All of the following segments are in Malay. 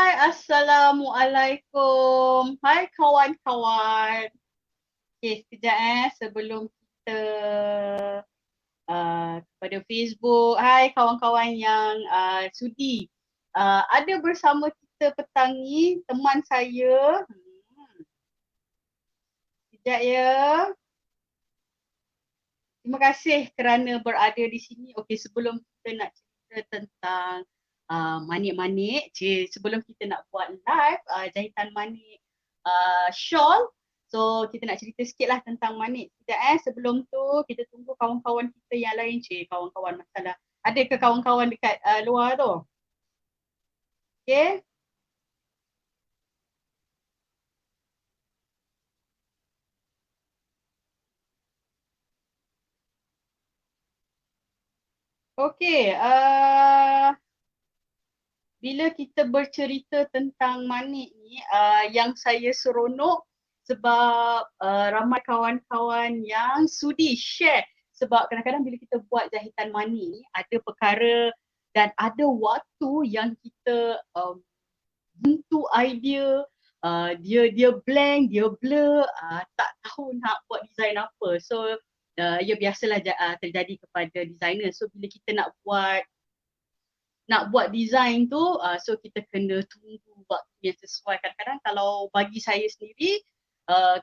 Hai, Assalamualaikum. Hai kawan-kawan. Okay, sekejap sebelum kita kepada Facebook. Hai kawan-kawan yang sudi ada bersama kita petang ni, teman saya. Sekejap ya. Terima kasih kerana berada di sini. Okey, sebelum kita nak cerita tentang manik-manik, sebelum kita nak buat live jahitan manik shawl, so kita nak cerita sikit lah tentang manik. Sekejap sebelum tu kita tunggu kawan-kawan kita yang lain. Kawan-kawan masalah. Ada ke kawan-kawan dekat luar tu? Okay. Okay. Bila kita bercerita tentang manik ni, yang saya seronok sebab ramai kawan-kawan yang sudi share. Sebab kadang-kadang bila kita buat jahitan manik ni, ada perkara dan ada waktu yang kita buntu idea, dia blank, dia blur, tak tahu nak buat design apa. So ya biasalah terjadi kepada designer. So bila kita nak buat design tu, so kita kena tunggu waktu yang sesuai. Kadang-kadang kalau bagi saya sendiri,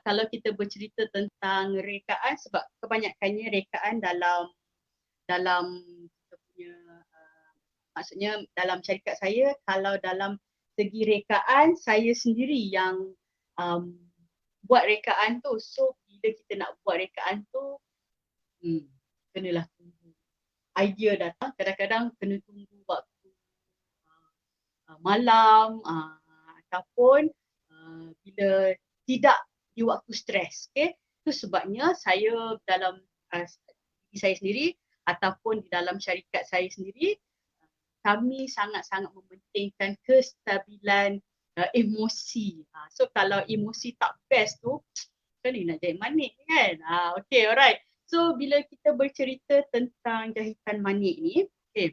kalau kita bercerita tentang rekaan, sebab kebanyakannya rekaan dalam kita punya, maksudnya dalam syarikat saya, kalau dalam segi rekaan, saya sendiri yang buat rekaan tu. So bila kita nak buat rekaan tu, kenalah tunggu idea datang. Kadang-kadang kena tunggu waktu malam ataupun bila tidak di waktu stres. Okay? Itu sebabnya saya dalam diri saya sendiri ataupun di dalam syarikat saya sendiri, kami sangat-sangat mementingkan kestabilan emosi. So kalau emosi tak best tu, kali nak jahit manik kan? Okay, alright. So bila kita bercerita tentang jahitan manik ni, okay,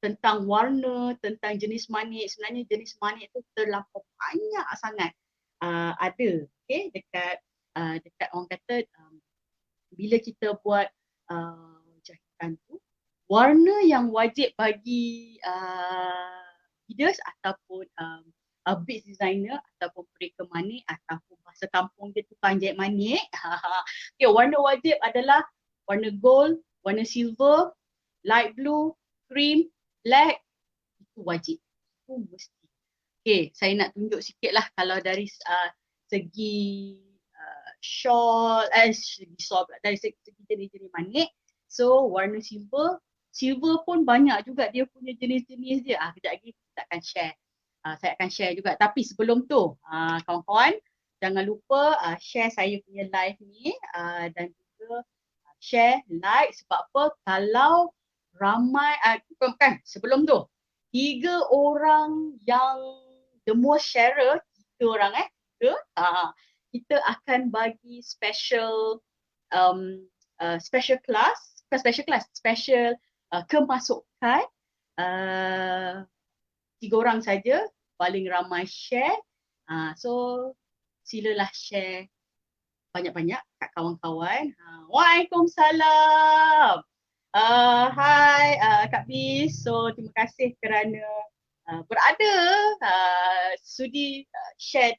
tentang warna, tentang jenis manik, sebenarnya jenis manik tu terlampau banyak sangat ada, okay, dekat orang kata bila kita buat jahitan tu, warna yang wajib bagi leaders ataupun beats designer ataupun mereka manik ataupun bahasa kampung dia tukang jahit manik. Okay, warna wajib adalah warna gold, warna silver, light blue, cream, black, itu wajib. Itu mesti. Okay, saya nak tunjuk sikit lah kalau dari segi shawl, dari segi jenis-jenis manik. So warna silver pun banyak juga dia punya jenis-jenis dia. Kejap lagi kita akan share. Saya akan share juga. Tapi sebelum tu, kawan-kawan, jangan lupa share saya punya live ni dan juga share, like. Sebab apa? Kalau ramai, bukan sebelum tu, 3 orang yang the most sharer, 3 orang kita akan bagi special kemasukan 3 orang saja paling ramai share. So silalah share banyak-banyak kat kawan-kawan. Waalaikumsalam. Hai Kak Bis. So terima kasih kerana berada sudi share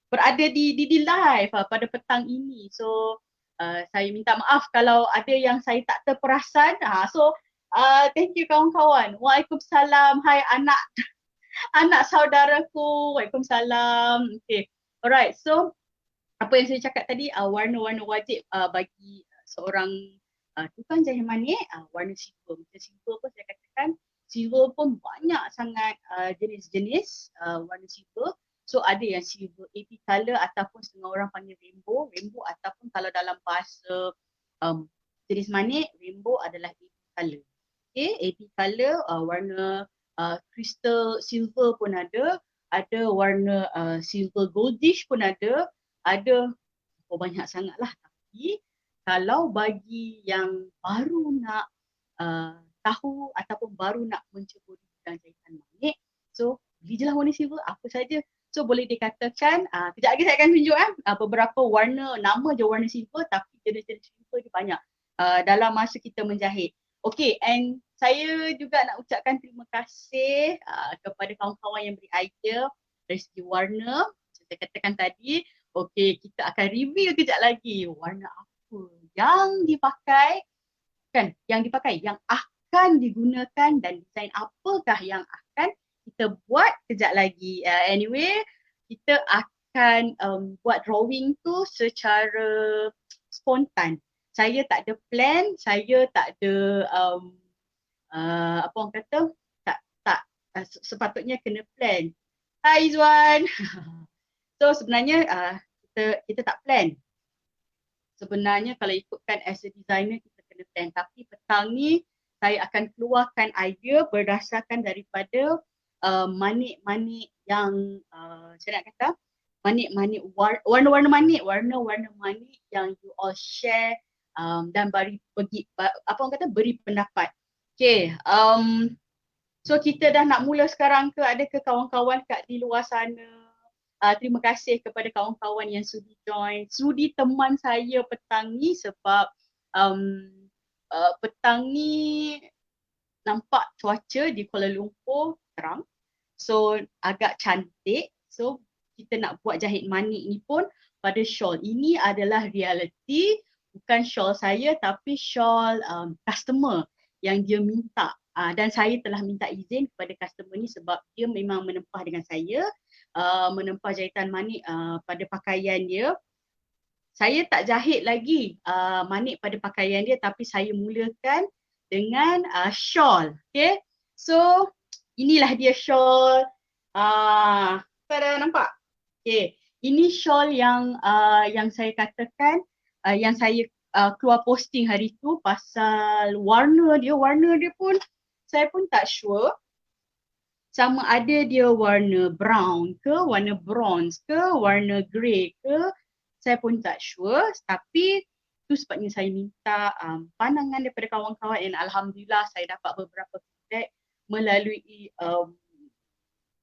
berada di live pada petang ini. So saya minta maaf kalau ada yang saya tak terperasan. So thank you kawan-kawan. Waalaikumsalam. Hai anak saudaraku. Waalaikumsalam. Okay. Alright. So apa yang saya cakap tadi, warna-warna wajib bagi seorang tukang jahit manik, warna silver. Macam silver pun saya katakan, silver pun banyak sangat jenis-jenis warna silver. So ada yang silver AP color ataupun setengah orang panggil rainbow ataupun kalau dalam bahasa jenis manik, rainbow adalah AP color. Okay, AP color warna crystal silver pun ada warna silver goldish pun ada banyak sangatlah. Tapi kalau bagi yang baru nak tahu ataupun baru nak mencuba bidang jahitan manik, So beli je lah warna silver, apa saja. So boleh dikatakan, kejap lagi saya akan tunjuk beberapa warna, nama je warna silver tapi jenis-jenis silver dia banyak dalam masa kita menjahit. Okay, and saya juga nak ucapkan terima kasih kepada kawan-kawan yang beri idea dari segi warna. Saya katakan tadi, okay, kita akan review kejap lagi warna apa yang dipakai, yang akan digunakan dan desain apakah yang akan kita buat kejap lagi. Anyway, kita akan buat drawing tu secara spontan. Saya tak ada plan, saya tak ada apa orang kata, tak sepatutnya kena plan. Hai Izwan. So sebenarnya kita tak plan. Sebenarnya kalau ikutkan as a designer kita kena plan, tapi petang ni saya akan keluarkan idea berdasarkan daripada manik-manik yang saya nak kata manik-manik warna-warna manik yang you all share dan beri pendapat. Okay, so kita dah nak mula sekarang ke? Ada ke kawan-kawan kat di luar sana? Terima kasih kepada kawan-kawan yang sudi join, sudi teman saya petang ni sebab petang ni nampak cuaca di Kuala Lumpur terang. So agak cantik. So kita nak buat jahit manik ni pun pada shawl. Ini adalah reality, bukan shawl saya tapi shawl customer yang dia minta. Dan saya telah minta izin kepada customer ni sebab dia memang menempah dengan saya, menempah jahitan manik pada pakaian dia. Saya tak jahit lagi manik pada pakaian dia tapi saya mulakan dengan shawl. Okay, so inilah dia shawl. Tada, nampak? Okay, ini shawl yang saya katakan yang saya keluar posting hari tu pasal warna dia pun saya pun tak sure sama ada dia warna brown ke, warna bronze ke, warna grey ke, saya pun tak sure. Tapi tu sebabnya saya minta pandangan daripada kawan-kawan dan alhamdulillah saya dapat beberapa feedback melalui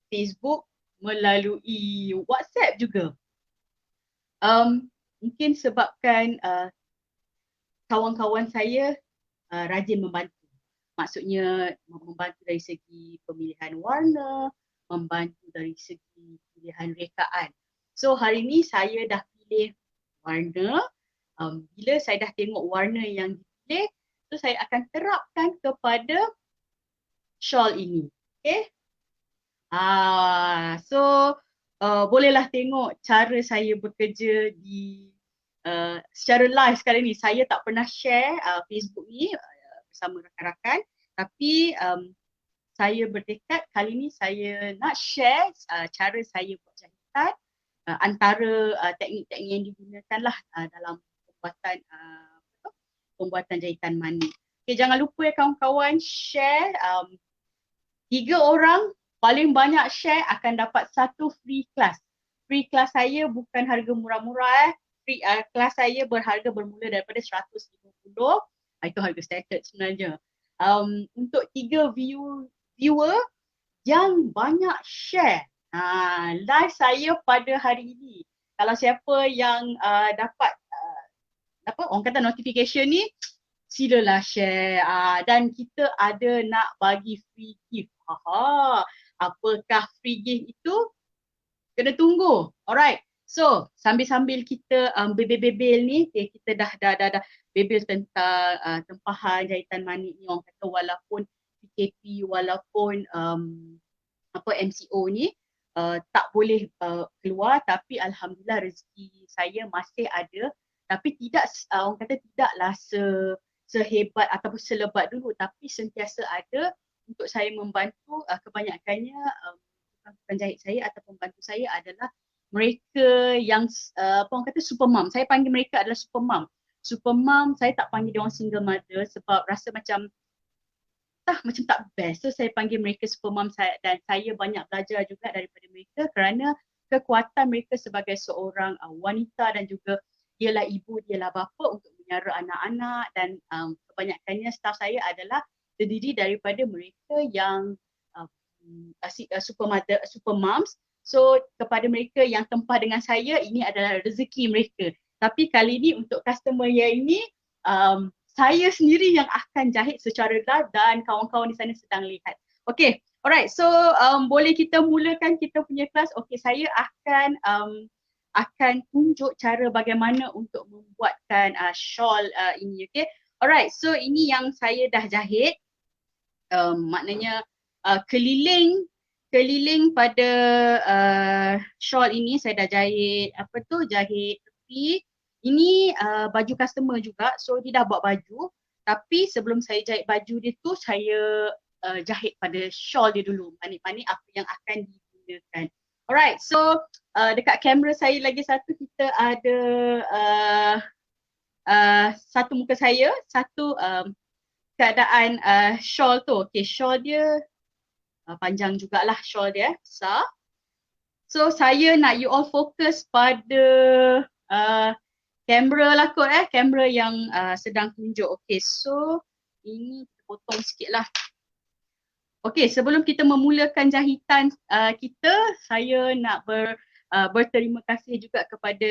Facebook, melalui WhatsApp juga. Mungkin sebabkan kawan-kawan saya rajin membantu. Maksudnya membantu dari segi pemilihan warna, membantu dari segi pilihan rekaan. So hari ni saya dah pilih warna. Bila saya dah tengok warna yang dipilih, so saya akan terapkan kepada shawl ini. Okay. So bolehlah tengok cara saya bekerja di secara live sekarang ni. Saya tak pernah share Facebook ni bersama rakan-rakan, tapi saya bertekad kali ni saya nak share cara saya buat jahitan, antara teknik-teknik yang digunakan lah dalam pembuatan jahitan manik. Okay, jangan lupa ya kawan-kawan share. 3 orang paling banyak share akan dapat satu free class. Free class saya bukan harga murah-murah. Free class saya berharga bermula daripada 150. Itu harga standard sebenarnya. Untuk 3 viewer yang banyak share live saya pada hari ini. Kalau siapa yang dapat orang kata notification ni, silalah share. Dan kita ada nak bagi free gift. Apakah free gift itu? Kena tunggu. Alright. So sambil-sambil kita bebel-bebel ni, kita dah bebel tentang tempahan jahitan manik ni. Orang kata walaupun PKP, walaupun MCO ni tak boleh keluar, tapi alhamdulillah rezeki saya masih ada. Tapi tidak, orang kata tidaklah sehebat ataupun selebat dulu, tapi sentiasa ada untuk saya membantu. Kebanyakannya penjahit saya atau pembantu saya adalah mereka yang orang kata super mom. Saya panggil mereka adalah super mom. Super mom, saya tak panggil dia orang single mother sebab rasa macam tak best. So saya panggil mereka super mom, dan saya banyak belajar juga daripada mereka kerana kekuatan mereka sebagai seorang wanita dan juga dialah ibu, dialah bapa untuk menyara anak-anak, dan kebanyakannya staff saya adalah terdiri daripada mereka yang super mother, super moms. So kepada mereka yang tempah dengan saya, ini adalah rezeki mereka. Tapi kali ni untuk customer yang ini, saya sendiri yang akan jahit secara live dan kawan-kawan di sana sedang lihat. Okay, alright. So boleh kita mulakan kita punya kelas. Okay, saya akan tunjuk cara bagaimana untuk membuatkan shawl ini. Okay, alright. So ini yang saya dah jahit. Maknanya keliling pada shawl ini saya dah jahit jahit tepi. Ini baju customer juga, so dia dah buat baju, tapi sebelum saya jahit baju dia tu saya jahit pada shawl dia dulu, manik-manik apa yang akan digunakan. Alright, so dekat kamera saya lagi satu kita ada satu muka saya, satu keadaan shawl tu. Okay, shawl dia panjang jugalah, shawl dia besar. So saya nak you all fokus pada kamera lah kot, kamera yang sedang tunjuk. Okay, so ini kita potong sikit lah. Okay, sebelum kita memulakan jahitan kita, saya nak berterima kasih juga kepada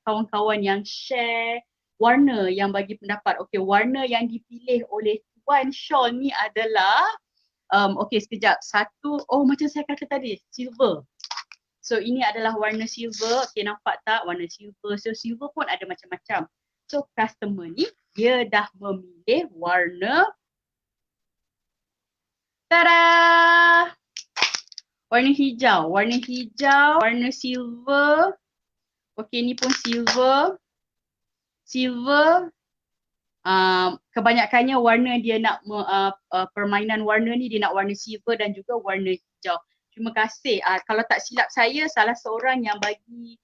kawan-kawan yang share warna yang bagi pendapat. Okay, warna yang dipilih oleh Tuan Shawl ni adalah okay, sekejap. Satu, macam saya kata tadi, silver. So ini adalah warna silver. Okay, nampak tak warna silver? So silver pun ada macam-macam. So customer ni dia dah memilih warna, tada! Warna hijau, warna silver. Okay, ni pun silver. Kebanyakannya warna dia nak permainan warna ni dia nak warna silver dan juga warna hijau. Terima kasih. Kalau tak silap saya, salah seorang yang bagi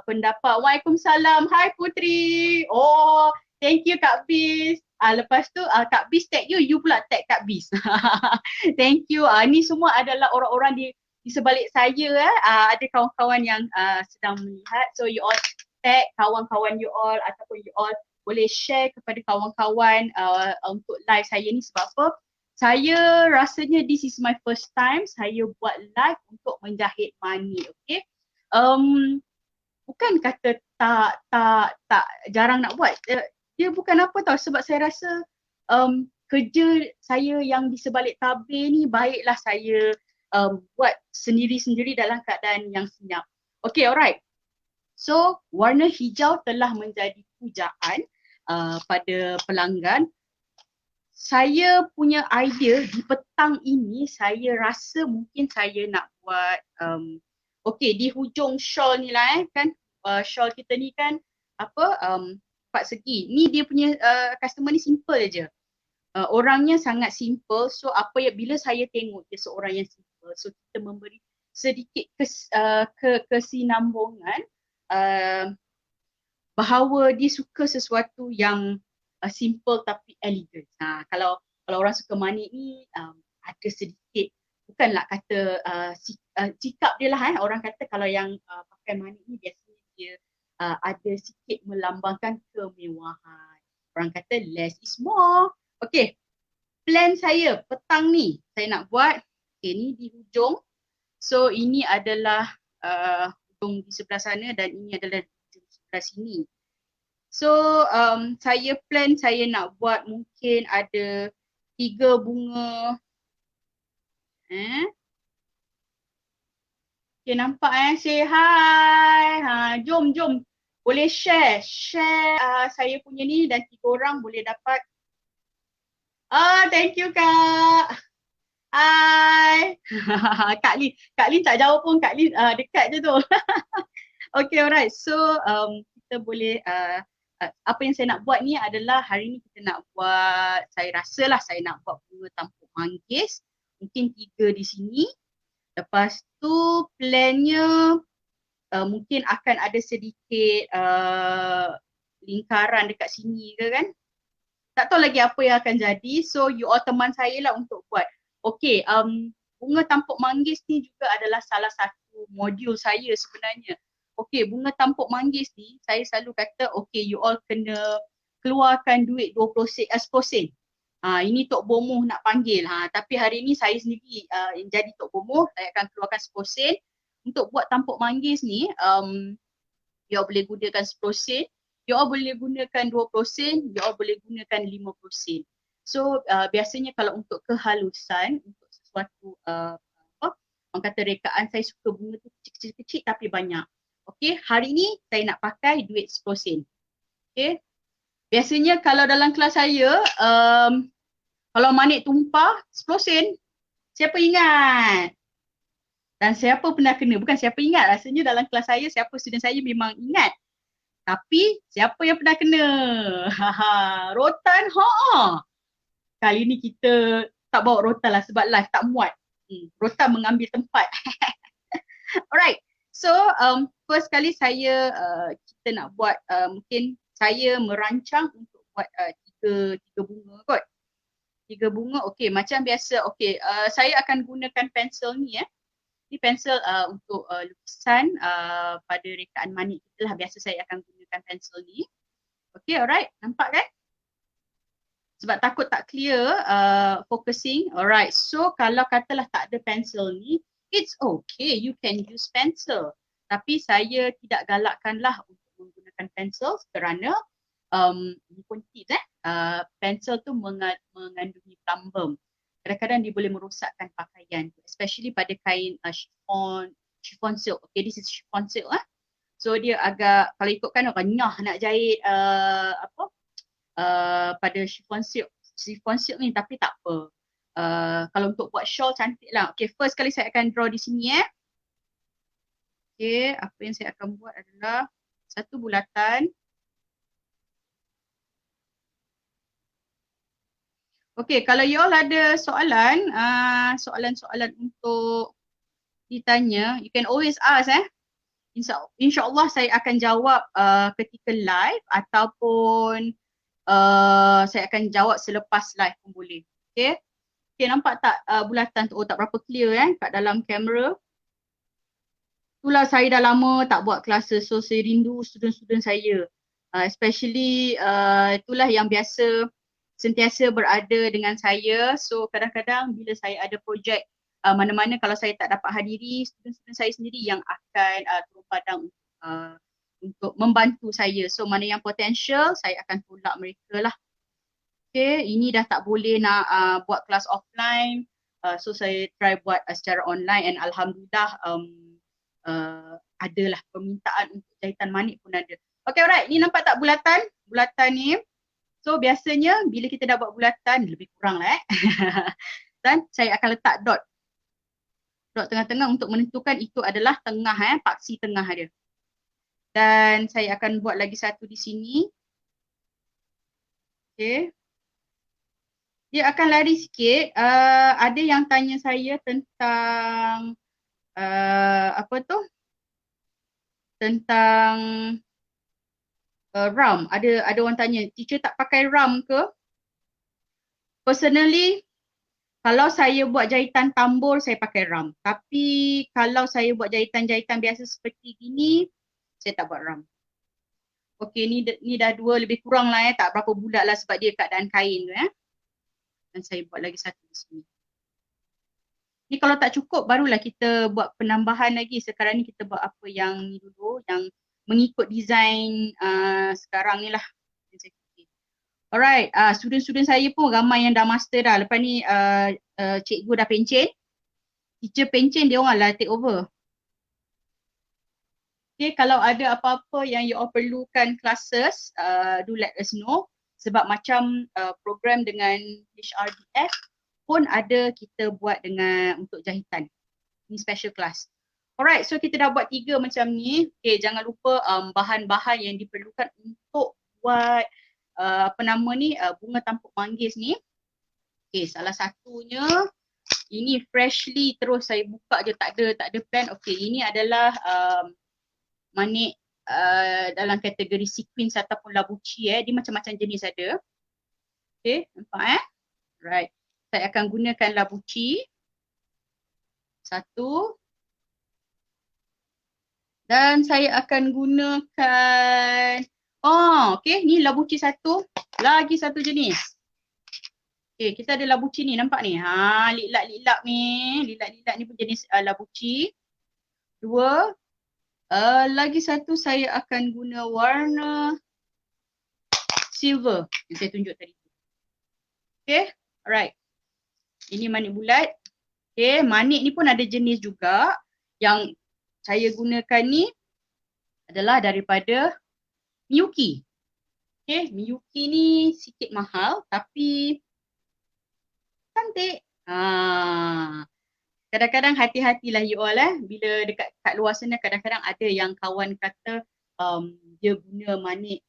pendapat. Waalaikumsalam. Hai Putri. Oh, thank you Kak Bis. Lepas tu Kak Bis tag you pula tag Kak Bis. Thank you. Ni semua adalah orang-orang di sebalik saya. Ada kawan-kawan yang sedang melihat. So you all tag kawan-kawan you all ataupun you all boleh share kepada kawan-kawan untuk live saya ni. Sebab apa? Saya rasanya this is my first time saya buat live untuk menjahit manik. Okay. Bukan kata tak jarang nak buat. Dia bukan apa tau, sebab saya rasa kerja saya yang di sebalik tabir ni baiklah saya buat sendiri-sendiri dalam keadaan yang senyap. Okay, alright. So warna hijau telah menjadi pujaan pada pelanggan. Saya punya idea di petang ini, saya rasa mungkin saya nak buat okay, di hujung shawl ni lah kan, shawl kita ni kan empat segi. Ni dia punya customer ni simple je. Orangnya sangat simple, so bila saya tengok dia seorang yang simple, so kita memberi sedikit kesinambungan bahawa dia suka sesuatu yang simple tapi elegant. Kalau orang suka manik ni ada sedikit, bukanlah kata sikap dia lah orang kata kalau yang pakai manik ni biasanya dia ada sikit melambangkan kemewahan. Orang kata less is more. Okay, plan saya petang ni saya nak buat, okay, ni di hujung. So ini adalah hujung di sebelah sana dan ini adalah hujung sebelah sini. So saya plan saya nak buat mungkin ada 3 bunga. Okay, nampak say hi. Jom. Boleh share saya punya ni dan 3 orang boleh dapat. Thank you Kak. Hai. Kak Lin tak jawab pun, Kak Lin dekat je tu. Okay, alright. So kita boleh apa yang saya nak buat ni adalah hari ni kita nak buat, saya rasalah saya nak buat bunga tampuk manggis. Mungkin 3 di sini. Lepas tu plannya mungkin akan ada sedikit lingkaran dekat sini ke kan. Tak tahu lagi apa yang akan jadi. So you all teman saya lah untuk buat. Okay, bunga tampuk manggis ni juga adalah salah satu modul saya sebenarnya. Okay, bunga tampuk manggis ni saya selalu kata okay, you all kena keluarkan duit 10 sen. Ini Tok Bomoh nak panggil. Tapi hari ni saya sendiri yang jadi Tok Bomoh. Saya akan keluarkan 10 sen. Untuk buat tampuk manggis ni, you all boleh gunakan 10 sen. You all boleh gunakan 20 sen. You all boleh gunakan 50 sen. So biasanya kalau untuk kehalusan, untuk sesuatu orang kata rekaan, saya suka bunga tu kecil-kecil tapi banyak. Okay, hari ni saya nak pakai duit 10 sen. Okay. Biasanya kalau dalam kelas saya, kalau manik tumpah 10 sen, siapa ingat? Dan siapa pernah kena? Bukan siapa ingat, rasanya dalam kelas saya, siapa student saya memang ingat. Tapi siapa yang pernah kena? Rotan, kali ni kita tak bawa rotan lah sebab live tak muat. Rotan mengambil tempat. Alright, so first kali saya, kita nak buat, mungkin saya merancang untuk buat tiga bunga kot. 3 bunga, okay, macam biasa. Okay, saya akan gunakan pensel ni. Ni pensel untuk lukisan pada rekaan manik kita lah. Biasa saya akan gunakan pensel ni. Okay, alright, nampak kan? Sebab takut tak clear focusing. Alright, so kalau katalah tak ada pensel ni, it's okay, you can use pencil. Tapi saya tidak galakkanlah untuk menggunakan pensel kerana ini pun tips pensel tu mengandungi plumbum. Kadang-kadang dia boleh merosakkan pakaian, especially pada kain chiffon silk. Okay, this is chiffon silk So dia agak, kalau ikutkan renyah nak jahit pada chiffon silk ni, tapi tak apa. Kalau untuk buat shawl cantik lah. Okay, first kali saya akan draw di sini Okay, apa yang saya akan buat adalah satu bulatan. Okay, kalau you all ada soalan, soalan-soalan untuk ditanya, you can always ask InsyaAllah saya akan jawab ketika live ataupun saya akan jawab selepas live pun boleh. Okay, okay, nampak tak bulatan tu? Oh, tak berapa clear kat dalam kamera. Itulah saya dah lama tak buat classes, so saya rindu student-student saya. Especially itulah yang biasa sentiasa berada dengan saya. So kadang-kadang bila saya ada projek mana-mana, kalau saya tak dapat hadiri, student-student saya sendiri yang akan turun padang untuk membantu saya. So mana yang potential, saya akan tolak mereka lah. Okay, ini dah tak boleh nak buat kelas offline. So saya try buat secara online and alhamdulillah adalah permintaan untuk jahitan manik pun ada. Okay, alright, ni nampak tak bulatan? Bulatan ni. So biasanya bila kita dah buat bulatan, lebih kurang lah dan saya akan letak dot. Dot tengah-tengah untuk menentukan itu adalah tengah paksi tengah dia. Dan saya akan buat lagi satu di sini. Okay. Dia akan lari sikit. Ada yang tanya saya tentang tentang RAM. Ada orang tanya, teacher tak pakai RAM ke? Personally, kalau saya buat jahitan tambur, saya pakai RAM. Tapi kalau saya buat jahitan-jahitan biasa seperti gini, saya tak buat RAM. Okay, ni dah dua lebih kurang lah tak berapa bulat lah sebab dia keadaan kain tu Dan saya buat lagi satu di sini. Ni kalau tak cukup, barulah kita buat penambahan lagi. Sekarang ni kita buat apa yang ni dulu, yang mengikut design sekarang ni lah. Alright, student-student saya pun ramai yang dah master dah. Lepas ni cikgu dah pencen. Teacher pencen, dia orang lah take over. Okay, kalau ada apa-apa yang you all perlukan classes, do let us know. Sebab macam program dengan HRDF pun ada kita buat dengan untuk jahitan. Ni special class. Alright, so kita dah buat 3 macam ni. Okay, jangan lupa bahan-bahan yang diperlukan untuk buat bunga tampuk manggis ni. Okay, salah satunya ini freshly terus saya buka je, tak ada plan. Okay, ini adalah manik dalam kategori sequins ataupun labuci dia macam-macam jenis ada. Okay, nampak Right. Saya akan gunakan labuci. Satu. Dan saya akan gunakan okay, ni labuci satu. Lagi satu jenis. Okay, kita ada labuci ni, nampak ni. Ha, lilat-lilat ni. Lilat-lilat ni pun jenis labuci. Dua. Lagi satu saya akan guna warna silver yang saya tunjuk tadi. Okay, alright. Ini manik bulat. Okay, manik ni pun ada jenis juga. Yang saya gunakan ni adalah daripada Miyuki. Okay, Miyuki ni sikit mahal tapi cantik. Kadang-kadang hati-hatilah you all bila dekat kat luar sana kadang-kadang ada yang kawan kata dia guna manik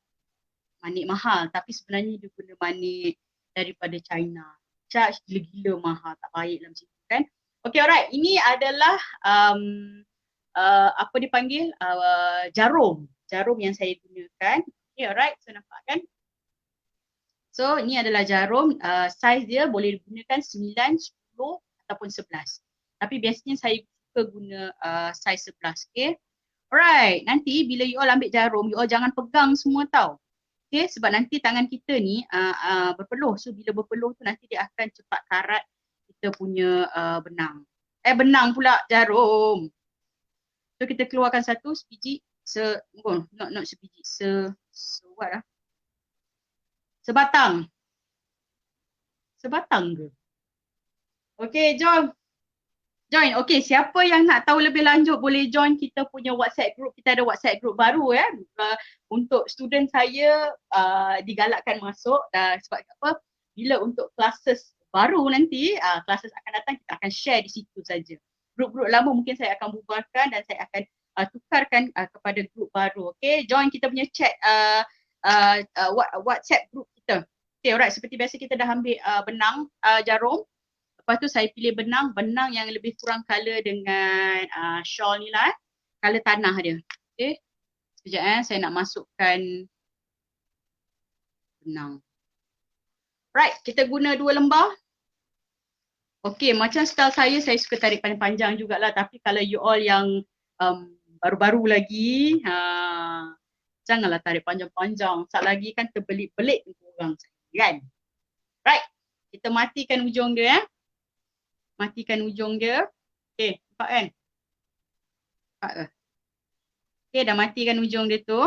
mahal tapi sebenarnya dia guna manik daripada China. Charge gila-gila mahal, tak baik lah macam tu kan. Okay, alright. Ini adalah apa dipanggil jarum. Jarum yang saya gunakan. Okay, alright. So nampak kan? So ini adalah jarum, saiz dia boleh digunakan 9, 10 ataupun 11. Tapi biasanya saya suka guna saiz 11, okay. Alright, nanti bila you all ambil jarum, you all jangan pegang semua tau. Okay, sebab nanti tangan kita ni berpeluh. So bila berpeluh tu nanti dia akan cepat karat kita punya benang. Benang pula, jarum. So kita keluarkan satu sebiji, not sebiji, what lah? Sebatang. Sebatang ke? Okay, jom. Join. Okay, siapa yang nak tahu lebih lanjut boleh join kita punya WhatsApp group. Kita ada WhatsApp group baru untuk student saya digalakkan masuk sebab apa? Bila untuk classes baru nanti, classes akan datang kita akan share di situ saja. Group-group lama mungkin saya akan bubarkan dan saya akan tukarkan kepada group baru. Okay, join kita punya chat WhatsApp group kita. Okay, alright. Seperti biasa kita dah ambil benang jarum. Lepas tu saya pilih benang yang lebih kurang color dengan shawl ni lah. Color tanah dia. Okay. Sekejap saya nak masukkan benang. Right, kita guna 2 lembar. Okay, macam style saya suka tarik panjang-panjang jugalah. Tapi kalau you all yang baru-baru lagi, janganlah tarik panjang-panjang. Sat lagi kan terbelit-belit orang kan. Right, kita matikan ujung dia Matikan ujung dia. Okay, nampak kan? Nampak ke? Okay, dah matikan ujung dia tu.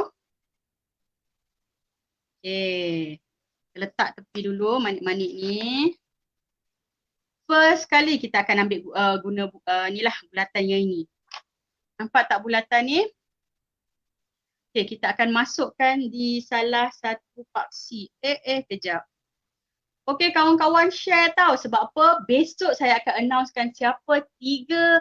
Okay. Letak tepi dulu manik-manik ni. First kali kita akan ambil guna ni lah bulatan yang ini. Nampak tak bulatan ni? Okay, kita akan masukkan di salah satu paksi. Kejap. Okay, kawan-kawan share tau sebab apa? Besok saya akan announcekan siapa 3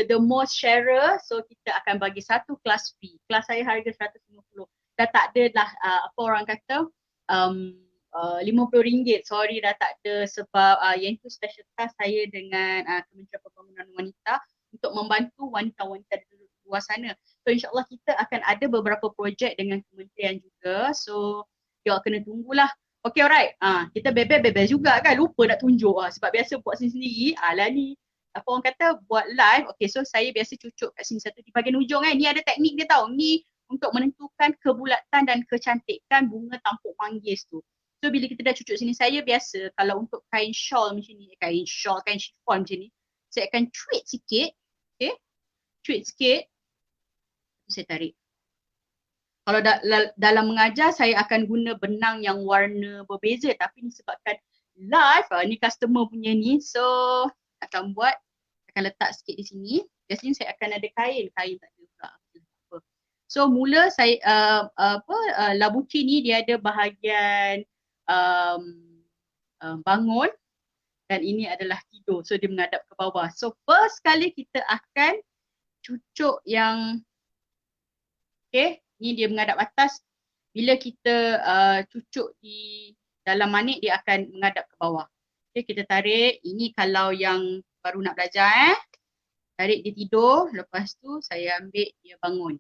the most sharer. So kita akan bagi satu kelas fee. Kelas saya harga 150. Dah tak ada lah apa orang kata RM50. Sorry dah tak ada sebab yang itu special task saya dengan Kementerian Pembangunan Wanita untuk membantu wanita-wanita di luar sana. So insyaAllah kita akan ada beberapa projek dengan kementerian juga. So you all kena tunggulah. Okay, alright. Kita bebel-bebel juga kan. Lupa nak tunjuk sebab biasa buat sendiri-sendiri. Lah ni apa orang kata buat live. Okay, so saya biasa cucuk kat sini satu di bahagian ujung kan. Ni ada teknik dia tau. Ni untuk menentukan kebulatan dan kecantikan bunga tampuk manggis tu. So bila kita dah cucuk sini, saya biasa kalau untuk kain shawl macam ni, kain chiffon macam ni, saya akan tweet sikit. Okay, tweet sikit. Saya tarik. Kalau dalam mengajar saya akan guna benang yang warna berbeza tapi ni sebabkan live ni customer punya ni, so akan letak sikit di sini. Biasanya saya akan ada kain tak ada pula. So mula saya labuci ni dia ada bahagian bangun dan ini adalah tidur, so dia menghadap ke bawah. So first kali kita akan cucuk yang ni dia menghadap atas. Bila kita cucuk di dalam manik, dia akan menghadap ke bawah. Okay, kita tarik. Ini kalau yang baru nak belajar tarik dia tidur, lepas tu saya ambil dia bangun.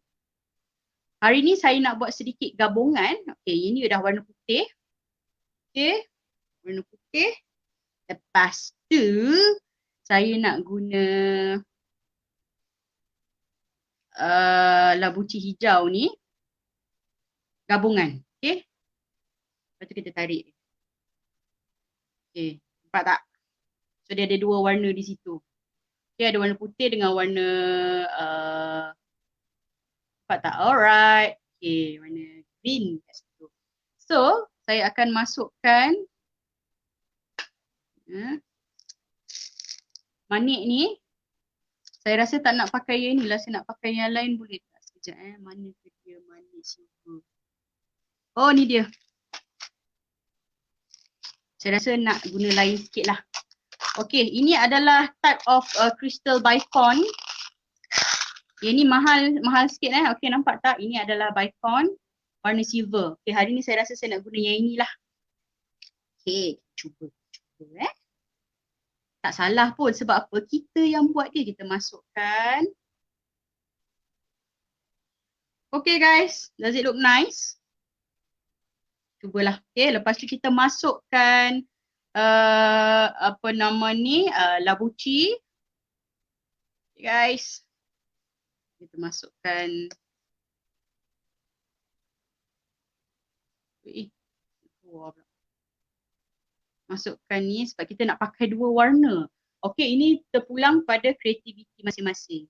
Hari ni saya nak buat sedikit gabungan. Okay, ini dah warna putih. Okay, warna putih. Lepas tu saya nak guna labuci hijau ni. Gabungan, okay. Lepas tu kita tarik. Okay, nampak tak? So dia ada dua warna di situ. Okay, ada warna putih dengan warna nampak tak? Alright. Okay, warna green kat situ. So, saya akan masukkan manik ni. Saya rasa tak nak pakai yang ni lah, saya nak pakai yang lain boleh tak? Sekejap mana tu dia manik silver. Oh ni dia. Saya rasa nak guna lain sikit lah. Okay, ini adalah type of crystal bicon. Yang ni mahal sikit Okay, nampak tak? Ini adalah bicon warna silver. Okay, hari ni saya rasa saya nak guna yang inilah. Okay, cuba. Tak salah pun sebab apa? Kita yang buat dia, kita masukkan. Okay guys, does it look nice? Cubalah. Okay, lepas tu kita masukkan apa nama ni, labuci. Okay, guys. Kita masukkan. Masukkan ni sebab kita nak pakai dua warna. Okay, ini terpulang pada kreativiti masing-masing.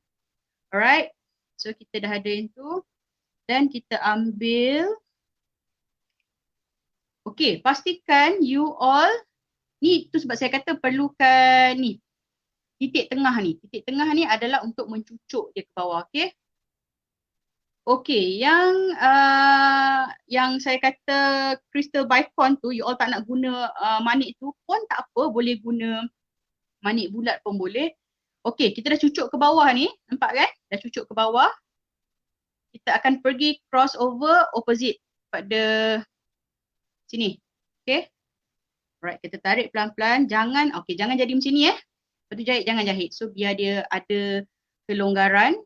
Alright, so kita dah ada yang tu. Dan kita ambil. Okay, pastikan you all. Ni tu sebab saya kata perlukan ni. Titik tengah ni. Titik tengah ni adalah untuk mencucuk dia ke bawah. Okay. Okay, yang saya kata crystal bicon tu, you all tak nak guna manik tu pun tak apa, boleh guna manik bulat pun boleh. Okay, kita dah cucuk ke bawah ni, nampak kan? Dah cucuk ke bawah. Kita akan pergi cross over opposite pada sini. Okay. Alright, kita tarik pelan-pelan. Jangan jadi macam ni Lepas tu jahit, jangan jahit. So biar dia ada kelonggaran.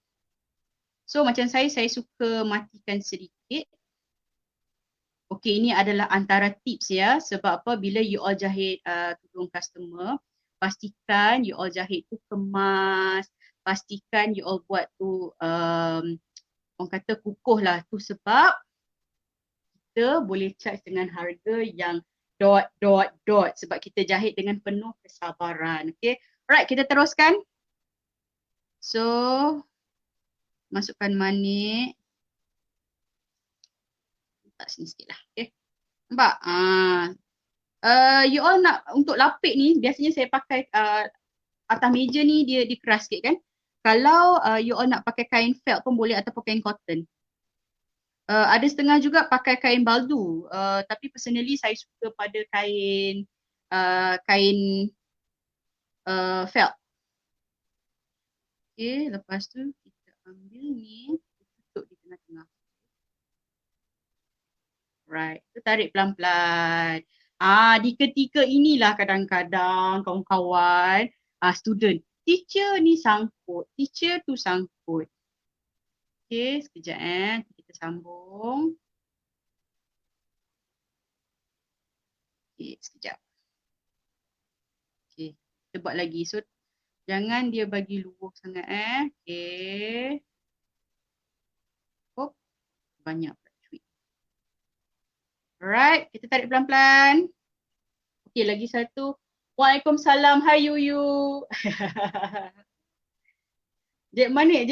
So macam saya suka matikan sedikit. Okay, ini adalah antara tips sebab apa, bila you all jahit tudung customer, pastikan you all jahit tu kemas, pastikan you all buat tu orang kata kukuh lah tu sebab kita boleh charge dengan harga yang dot sebab kita jahit dengan penuh kesabaran. Okay, alright, kita teruskan. So masukkan manik. Letak sini sikit lah. Okay. Nampak? You all nak untuk lapik ni, biasanya saya pakai atas meja ni dia keras sikit kan. Kalau you all nak pakai kain felt pun boleh ataupun kain cotton. Ada setengah juga pakai kain baldu. Tapi personally saya suka pada kain felt. Okay, lepas tu kita ambil ni, tutup di tengah-tengah. Right, kita tarik pelan-pelan. Di ketika inilah kadang-kadang kawan-kawan, student, teacher ni sangkut, teacher tu sangkut. Okay, sekejap kita sambung. Okay, sekejap. Okay, kita buat lagi. So, jangan dia bagi luruh sangat Okay. Oh, banyak. Alright, kita tarik pelan-pelan. Okay, lagi satu. Waalaikumsalam. Hai Yuyu. Jek Manik.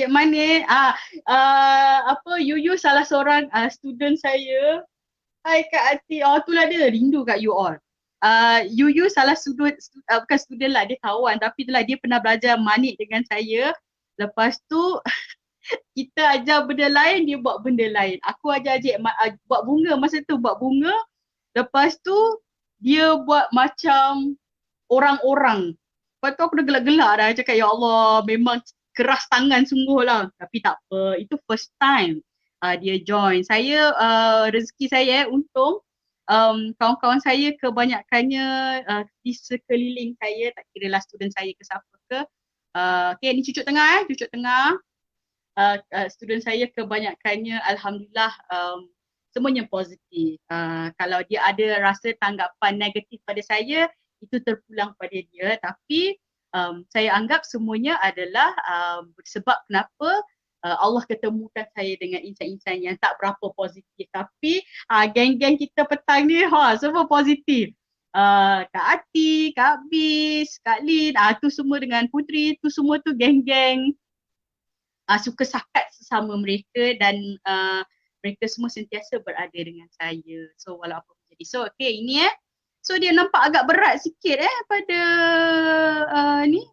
Yuyu salah seorang student saya. Hai Kak Ati. Itulah dia. Rindu kat you all. Yuyu salah bukan student lah, dia kawan. Tapi itulah dia pernah belajar manik dengan saya. Lepas tu kita ajar benda lain, dia buat benda lain. Aku ajar buat bunga, masa tu buat bunga. Lepas tu dia buat macam orang-orang. Lepas tu aku dah gelak-gelak dah cakap, ya Allah memang keras tangan sungguh lah. Tapi tak apa, itu first time dia join. Saya rezeki saya untung kawan-kawan saya kebanyakannya di sekeliling saya, tak kira lah student saya ke siapa ke. Okay, ni cucuk tengah cucuk tengah. Student saya kebanyakannya alhamdulillah semuanya positif. Kalau dia ada rasa tanggapan negatif pada saya, itu terpulang pada dia. Tapi saya anggap semuanya adalah sebab kenapa Allah ketemukan saya dengan insan-insan yang tak berapa positif. Tapi geng-geng kita petang ni semua positif. Kak Ati, Kak Bis, Kak Lin, tu semua dengan Putri, tu semua tu geng-geng suka sakat sesama mereka dan mereka semua sentiasa berada dengan saya. So walau apa pun jadi. So okay ini so dia nampak agak berat sikit pada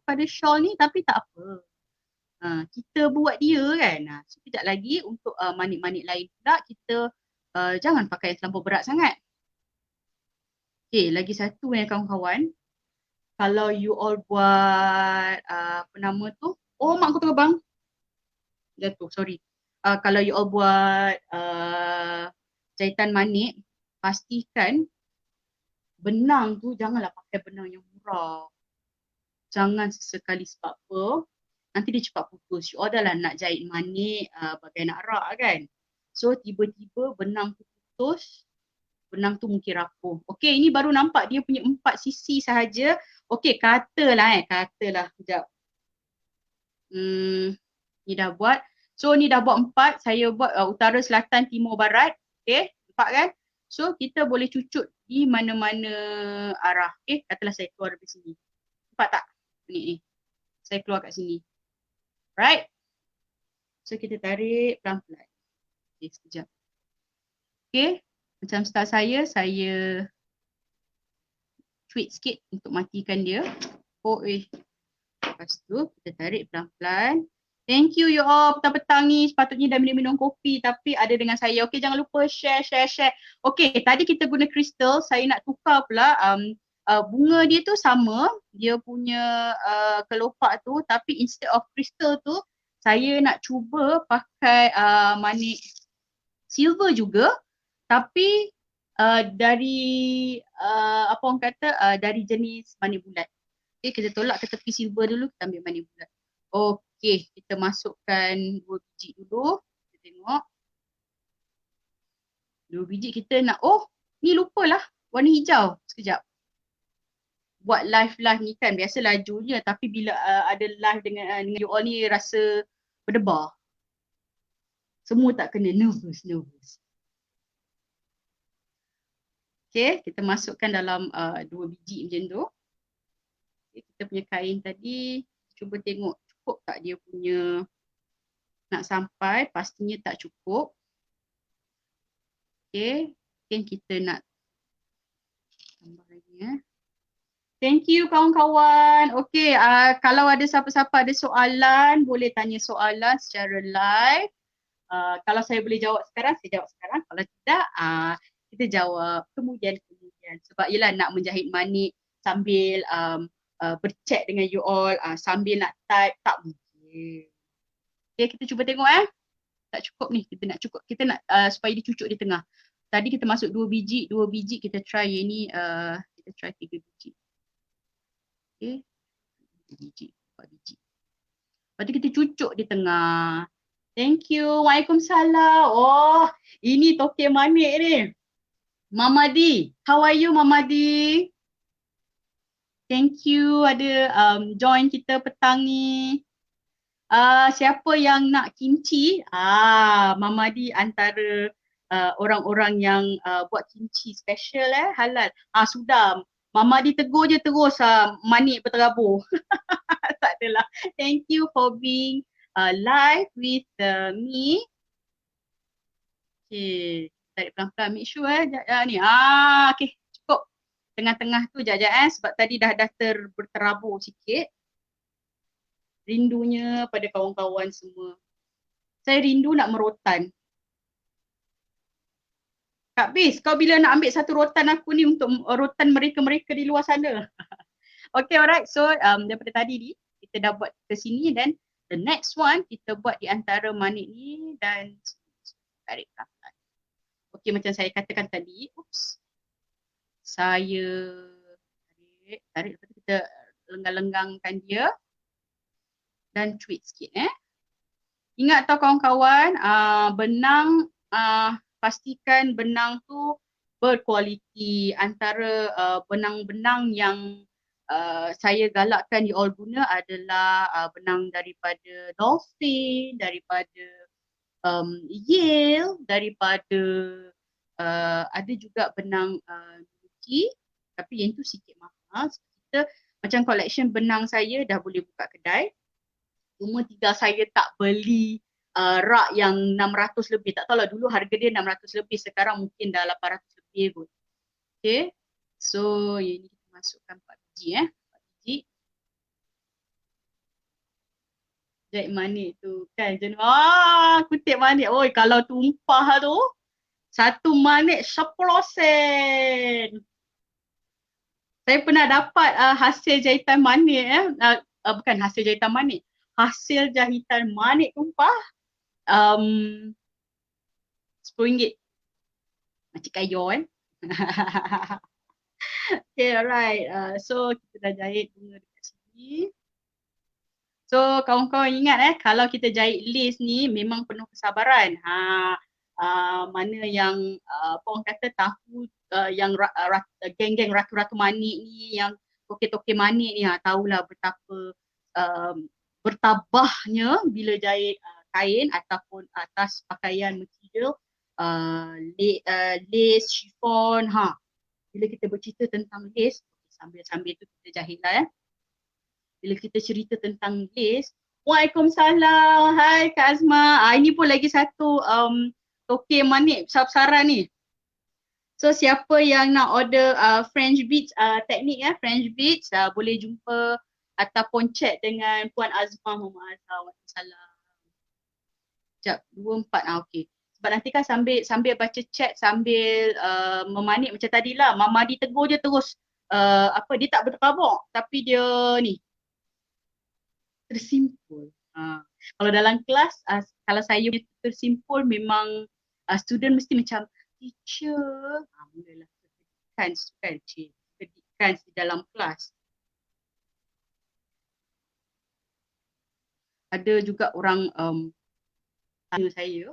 pada shawl ni tapi tak apa. Kita buat dia kan. So sekejap lagi untuk manik-manik lain pula kita jangan pakai yang terlampau berat sangat. Okay, lagi satu kawan-kawan. Kalau you all buat apa nama tu? Oh, mak aku terbang. Jatuh, sorry. Kalau you all buat jahitan manik, pastikan benang tu janganlah pakai benang yang murah. Jangan sesekali sebab apa, nanti dia cepat putus. You all dah lah nak jahit manik bagai nak rak kan. So tiba-tiba benang tu putus, benang tu mungkin rapuh. Okay, ini baru nampak dia punya 4 sisi sahaja. Okay, katalah sekejap. Ni dah buat. So ni dah buat 4, saya buat utara, selatan, timur, barat. Okay, 4 kan. So kita boleh cucut di mana-mana arah. Okay, katalah saya keluar dari sini. Nampak tak? Ni. Saya keluar kat sini. Right? So kita tarik pelan-pelan. Okay, sekejap. Okay, macam start saya tweet sikit untuk matikan dia. Lepas tu kita tarik pelan-pelan. Thank you all petang-petang ni, sepatutnya dah minum kopi tapi ada dengan saya. Okay, jangan lupa share. Okay, tadi kita guna kristal, saya nak tukar pula bunga dia tu sama, dia punya kelopak tu tapi instead of kristal tu, saya nak cuba pakai manik silver juga tapi dari apa orang kata, dari jenis manik bulat. Okay, kita tolak ke tepi silver dulu, kita ambil manik bulat. Okay, kita masukkan 2 biji dulu. Kita tengok. 2 biji kita nak, ni lupalah warna hijau. Sekejap. Buat live ni kan, biasa lajunya tapi bila ada live dengan you all ni rasa berdebar. Semua tak kena, nervous. Okay, kita masukkan dalam 2 biji macam tu. Okay, kita punya kain tadi, cuba tengok cukup tak dia punya nak sampai, pastinya tak cukup. Okay, mungkin kita nak tambah lagi Thank you kawan-kawan. Okay, kalau ada siapa-siapa ada soalan, boleh tanya soalan secara live. Kalau saya boleh jawab sekarang, saya jawab sekarang. Kalau tidak, kita jawab kemudian. Sebab yelah nak menjahit manik sambil berchat dengan you all, sambil nak type, tak mungkin. Okay, kita cuba tengok tak cukup ni, kita nak supaya dia cucuk di tengah. Tadi kita masuk 2 biji kita try yang ni, kita try 3 biji. Okay, 2 biji, 4 biji. Lepas tu kita cucuk di tengah. Thank you. Waalaikumsalam. Oh, ini toke manik ni. Mama Di. How are you Mama Di? Thank you ada join kita petang ni. Siapa yang nak kimchi? Mama Di antara orang-orang yang buat kimchi special halal. Sudah. Mama Di tegur je terus manik berterabur. Tak adalah. Thank you for being live with me. Okay, tarik pelan-pelan. Make sure ni. Okay, cukup. Tengah-tengah tu sekejap sebab tadi dah berterabur sikit. Rindunya pada kawan-kawan semua. Saya rindu nak merotan. Kak Bis, kau bila nak ambil satu rotan aku ni untuk rotan mereka-mereka di luar sana? Okay, alright. So, daripada tadi ni, kita dah buat ke sini dan the next one, kita buat di antara manik ni dan tarik pelan-pelan. Okay, macam saya katakan tadi, saya tarik lepas tu kita lenggang-lenggangkan dia dan tweet sikit Ingat tau kawan-kawan, benang, pastikan benang tu berkualiti. Antara benang-benang yang saya galakkan you all guna adalah benang daripada Dolphin, daripada Yale, daripada ada juga benang Nuki Tapi yang tu sikit mahal. Kita macam collection benang saya dah boleh buka kedai. Cuma tinggal saya tak beli rak yang 600 lebih. Tak tahulah dulu harga dia 600 lebih. Sekarang mungkin dah 800 lebih kot. Okay. So yang ni kita masukkan 4 biji 4 biji. Jahit manik tu kan. Kutip manik. Oi kalau tumpah tu. Satu manik 10 sen. Saya pernah dapat hasil jahitan manik bukan hasil jahitan manik. Hasil jahitan manik tumpah RM10. Macam kayu kan. Okay, alright. So kita dah jahit bunga dekat sini. So kawan-kawan ingat kalau kita jahit lace ni memang penuh kesabaran. Mana yang apa orang kata tahu yang geng-geng ratu-ratu manik ni, yang toke-toke manik ni, tahulah betapa bertabahnya bila jahit kain ataupun atas pakaian material lace, chiffon. Bila kita bercerita tentang lace, sambil-sambil tu kita jahit lah Bila kita cerita tentang lace, Waalaikumsalam. Hai Kak Azma. Ini pun lagi satu toke manik besar-besaran ni. So siapa yang nak order French beads teknik French beads boleh jumpa ataupun chat dengan Puan Azma Muhammad Azhar. Waalaikumsalam. Sekejap, 24 okey. Sebab nanti kan sambil baca chat, sambil memanik macam tadilah. Mama Di tegur je terus dia tak berterabak tapi dia ni tersimpul. Kalau dalam kelas, kalau saya tersimpul memang student mesti macam teacher. Mulalah kedikan di dalam kelas. Ada juga orang tanya saya,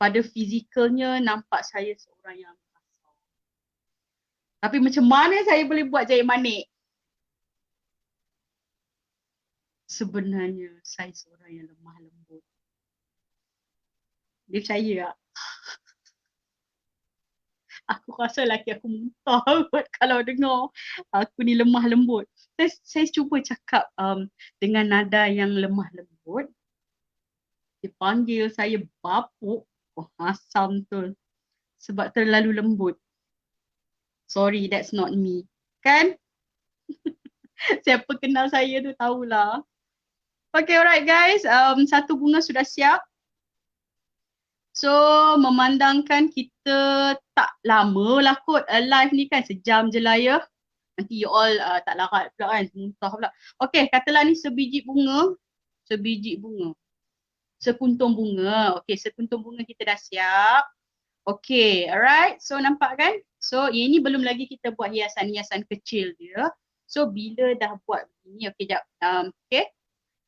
pada fizikalnya nampak saya seorang yang kasar. Tapi macam mana saya boleh buat jahit manik? Sebenarnya saya seorang yang lemah lembut. Dia percaya tak? Aku rasa laki aku muntah kalau dengar aku ni lemah lembut. Saya cuba cakap dengan nada yang lemah lembut. Dia panggil saya bapuk. Asam tu. Sebab terlalu lembut. Sorry, that's not me. Kan? Siapa kenal saya tu tahulah. Okay, alright guys. Satu bunga sudah siap. So, memandangkan kita tak lama lah kot live ni kan. Sejam je lah ya. Nanti you all tak larat pula kan. Muntah pula. Okay, katalah ni sebiji bunga. Sebiji bunga. Sekuntum bunga. Okay, sekuntum bunga kita dah siap. Okay, alright. So, nampak kan? So, ini belum lagi kita buat hiasan-hiasan kecil dia. So, bila dah buat begini. Okay, jap. Okay.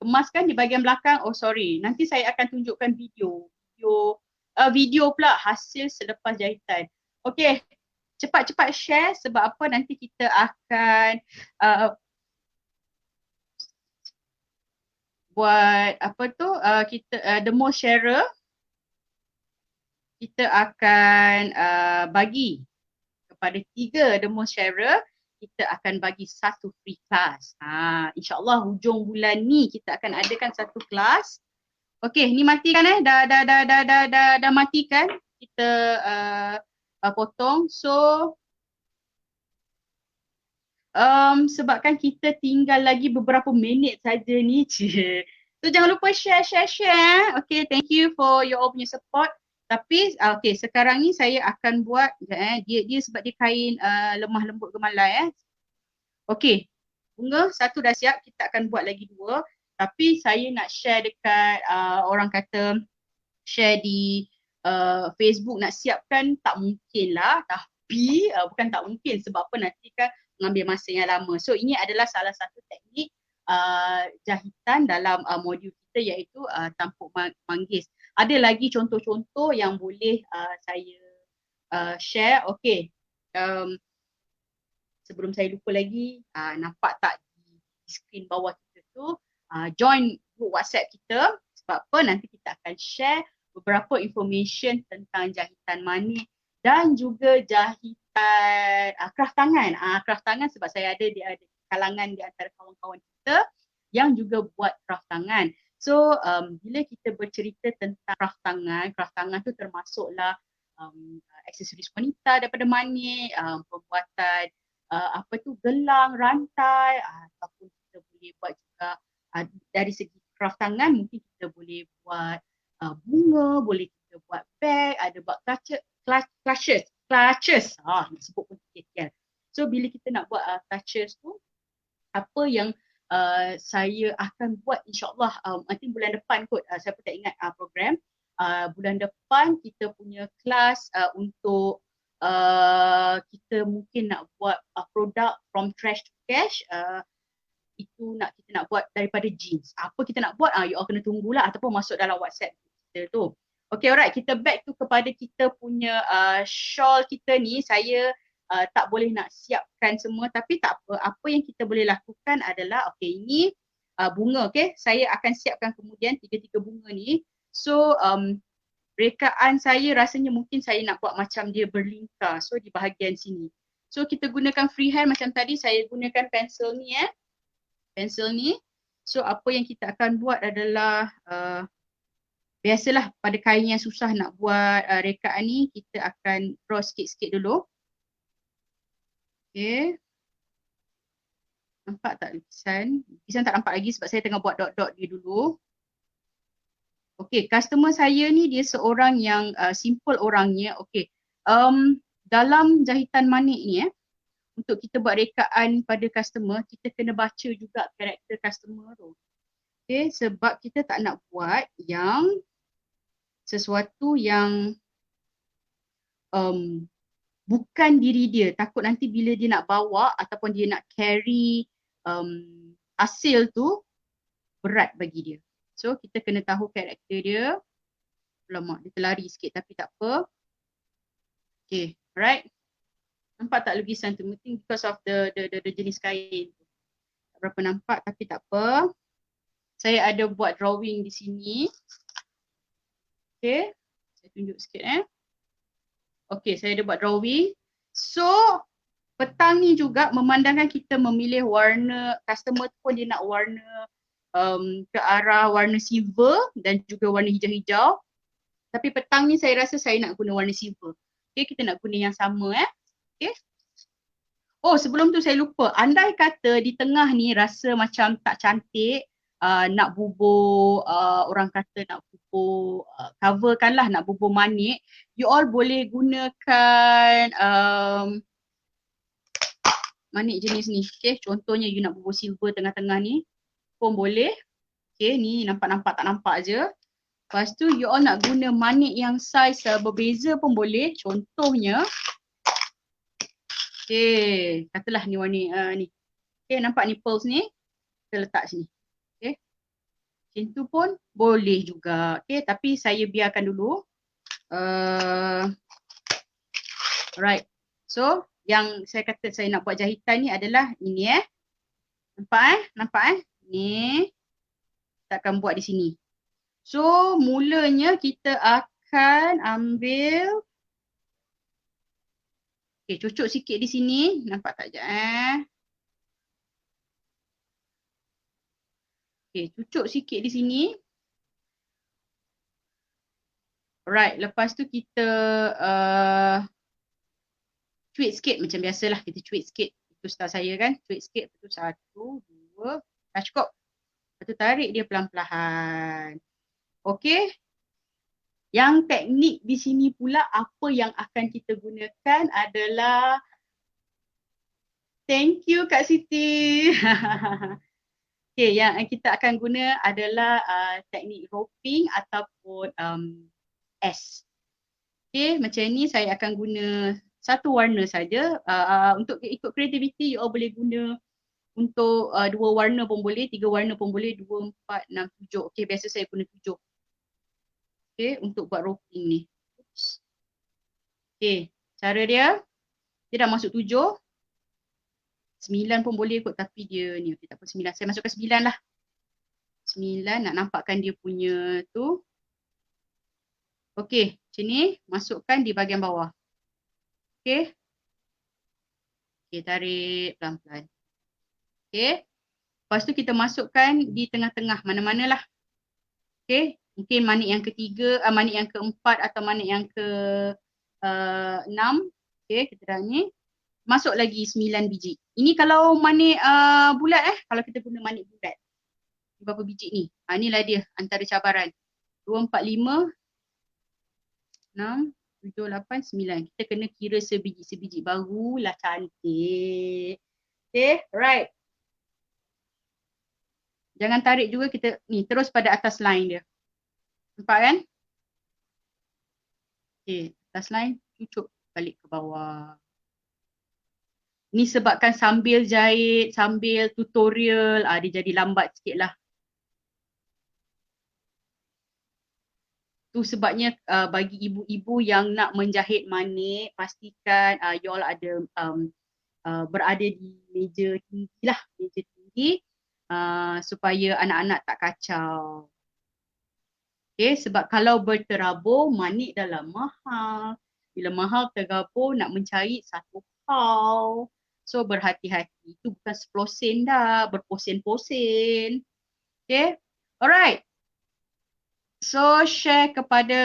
Kemaskan di bahagian belakang. Oh sorry, nanti saya akan tunjukkan video pula hasil selepas jahitan. Okay, cepat-cepat share sebab apa nanti kita akan buat apa tu, the most sharer kita akan bagi kepada 3 the most sharer. Kita akan bagi satu free class. InsyaAllah hujung bulan ni kita akan adakan satu kelas. Okey, ni matikan dah matikan. Kita potong. So sebabkan kita tinggal lagi beberapa minit saja ni. So jangan lupa share. Okay, thank you for your all punya support. Tapi okay, sekarang ni saya akan buat dia sebab dia kain lemah lembut gemalai Okay, bunga satu dah siap, kita akan buat lagi 2. Tapi saya nak share dekat orang kata share di Facebook nak siapkan tak mungkin lah. Tapi bukan tak mungkin sebab apa nanti kan mengambil masa yang lama. So ini adalah salah satu teknik jahitan dalam modul kita iaitu tampuk manggis. Ada lagi contoh-contoh yang boleh saya share. Okay. Sebelum saya lupa lagi, nampak tak di skrin bawah kita tu, join group WhatsApp kita sebab apa nanti kita akan share beberapa information tentang jahitan manik dan juga jahitan craft tangan. Craft tangan sebab saya ada di kalangan di antara kawan-kawan kita yang juga buat craft tangan. So bila kita bercerita tentang craft tangan tu termasuklah aksesoris wanita daripada manik, pembuatan apa tu gelang, rantai, ataupun kita boleh buat juga dari segi craft tangan mungkin kita boleh buat bunga, boleh kita buat bag, ada buat clutches, nak sebut pun sikit. So bila kita nak buat clutches tu, apa yang saya akan buat insyaAllah nanti bulan depan kot, saya pun tak ingat program. Bulan depan kita punya kelas untuk kita mungkin nak buat produk from trash to cash. Itu kita nak buat daripada jeans. Apa kita nak buat, you all kena tunggulah ataupun masuk dalam WhatsApp kita tu. Okay, alright, kita back tu kepada kita punya shawl kita ni. Saya tak boleh nak siapkan semua tapi tak apa. Apa yang kita boleh lakukan adalah, okay, ini bunga, okay. Saya akan siapkan kemudian 3 bunga ni. So, rekaan saya rasanya mungkin saya nak buat macam dia berlingkar. So, di bahagian sini. So, kita gunakan freehand macam tadi. Saya gunakan pensel ni pensel ni. So apa yang kita akan buat adalah biasalah pada kain yang susah nak buat rekaan ni, kita akan draw sikit-sikit dulu. Okay. Nampak tak lukisan? Lukisan tak nampak lagi sebab saya tengah buat dot-dot dia dulu. Okay, customer saya ni dia seorang yang simple orangnya. Okay, dalam jahitan manik ni untuk kita buat rekaan pada customer, kita kena baca juga karakter customer tu. Okay, sebab kita tak nak buat yang sesuatu yang bukan diri dia. Takut nanti bila dia nak bawa ataupun dia nak carry hasil tu berat bagi dia. So kita kena tahu karakter dia. Alamak, dia terlari sikit tapi tak apa. Okay, alright. Nampak tak lukisan tu? Mungkin because of the jenis kain tu. Tak berapa nampak tapi tak apa. Saya ada buat drawing di sini. Okay, saya tunjuk sikit Okay, saya ada buat drawing. So, petang ni juga memandangkan kita memilih warna, customer tu pun dia nak warna ke arah warna silver dan juga warna hijau-hijau. Tapi petang ni saya rasa saya nak guna warna silver. Okay, kita nak guna yang sama Okay. Oh, sebelum tu saya lupa. Andai kata di tengah ni rasa macam tak cantik, nak bubur, orang kata nak bubur, coverkanlah nak bubur manik, you all boleh gunakan manik jenis ni. Okay, contohnya you nak bubur silver tengah-tengah ni pun boleh. Okay, ni nampak-nampak tak nampak je. Lepas tu you all nak guna manik yang saiz berbeza pun boleh. Contohnya, okay, katalah ni warna ni. Okay, nampak ni pearls ni, kita letak sini. Okay, macam tu pun boleh juga. Okay, tapi saya biarkan dulu. Alright, so yang saya kata saya nak buat jahitan ni adalah ini Nampak Ni, kita akan buat di sini. So, mulanya kita akan ambil, okay, cucuk sikit di sini. Nampak tak sekejap Okay, cucuk sikit di sini. Alright, lepas tu kita cuit sikit macam biasalah. Kita cuit sikit. Itu style saya kan. Cuit sikit. Lepas tu 1, 2. Dah cukup. Lepas tu tarik dia pelan-pelan. Okay. Yang teknik di sini pula apa yang akan kita gunakan adalah, thank you Kak Siti. Okay, yang kita akan guna adalah teknik roping ataupun S. Okay, macam ni saya akan guna satu warna saja. Untuk ikut kreativiti, you all boleh guna untuk 2 warna pun boleh, 3 warna pun boleh, 2, 4, 6, 7. Okay, biasa saya guna 7. Okay, untuk buat roping ni. Okay, cara dia dah masuk 7. 9 pun boleh kot tapi dia ni, okay, tak apa 9. Saya masukkan 9 lah. 9 nak nampakkan dia punya tu. Okay, macam ni masukkan di bahagian bawah. Okay. Okay, tarik pelan-pelan. Okay. Lepas tu kita masukkan di tengah-tengah mana-mana lah. Okay. Mungkin manit yang ketiga, manit yang keempat atau manit yang ke 6. Okay, kita dah ni. Masuk lagi 9 biji. Ini kalau manit bulat kalau kita guna manit bulat. Berapa biji ni? Inilah dia antara cabaran. 2, 4, 5, 6, 7, 8, 9. Kita kena kira sebiji-sebiji barulah cantik. Okay, right. Jangan tarik juga, kita ni terus pada atas line dia. Nampak kan? Okay, atas line, cucuk balik ke bawah. Ni sebabkan sambil jahit, sambil tutorial, dia jadi lambat sikit lah. Tu sebabnya bagi ibu-ibu yang nak menjahit manik, pastikan you all ada berada di meja tinggi lah, meja tinggi supaya anak-anak tak kacau. Okay, sebab kalau berterabur, manik dalam mahal. Bila mahal tergabur, nak mencari satu hal. So berhati-hati. Itu bukan 10 sen dah, berposen-posen. Okay, alright. So share kepada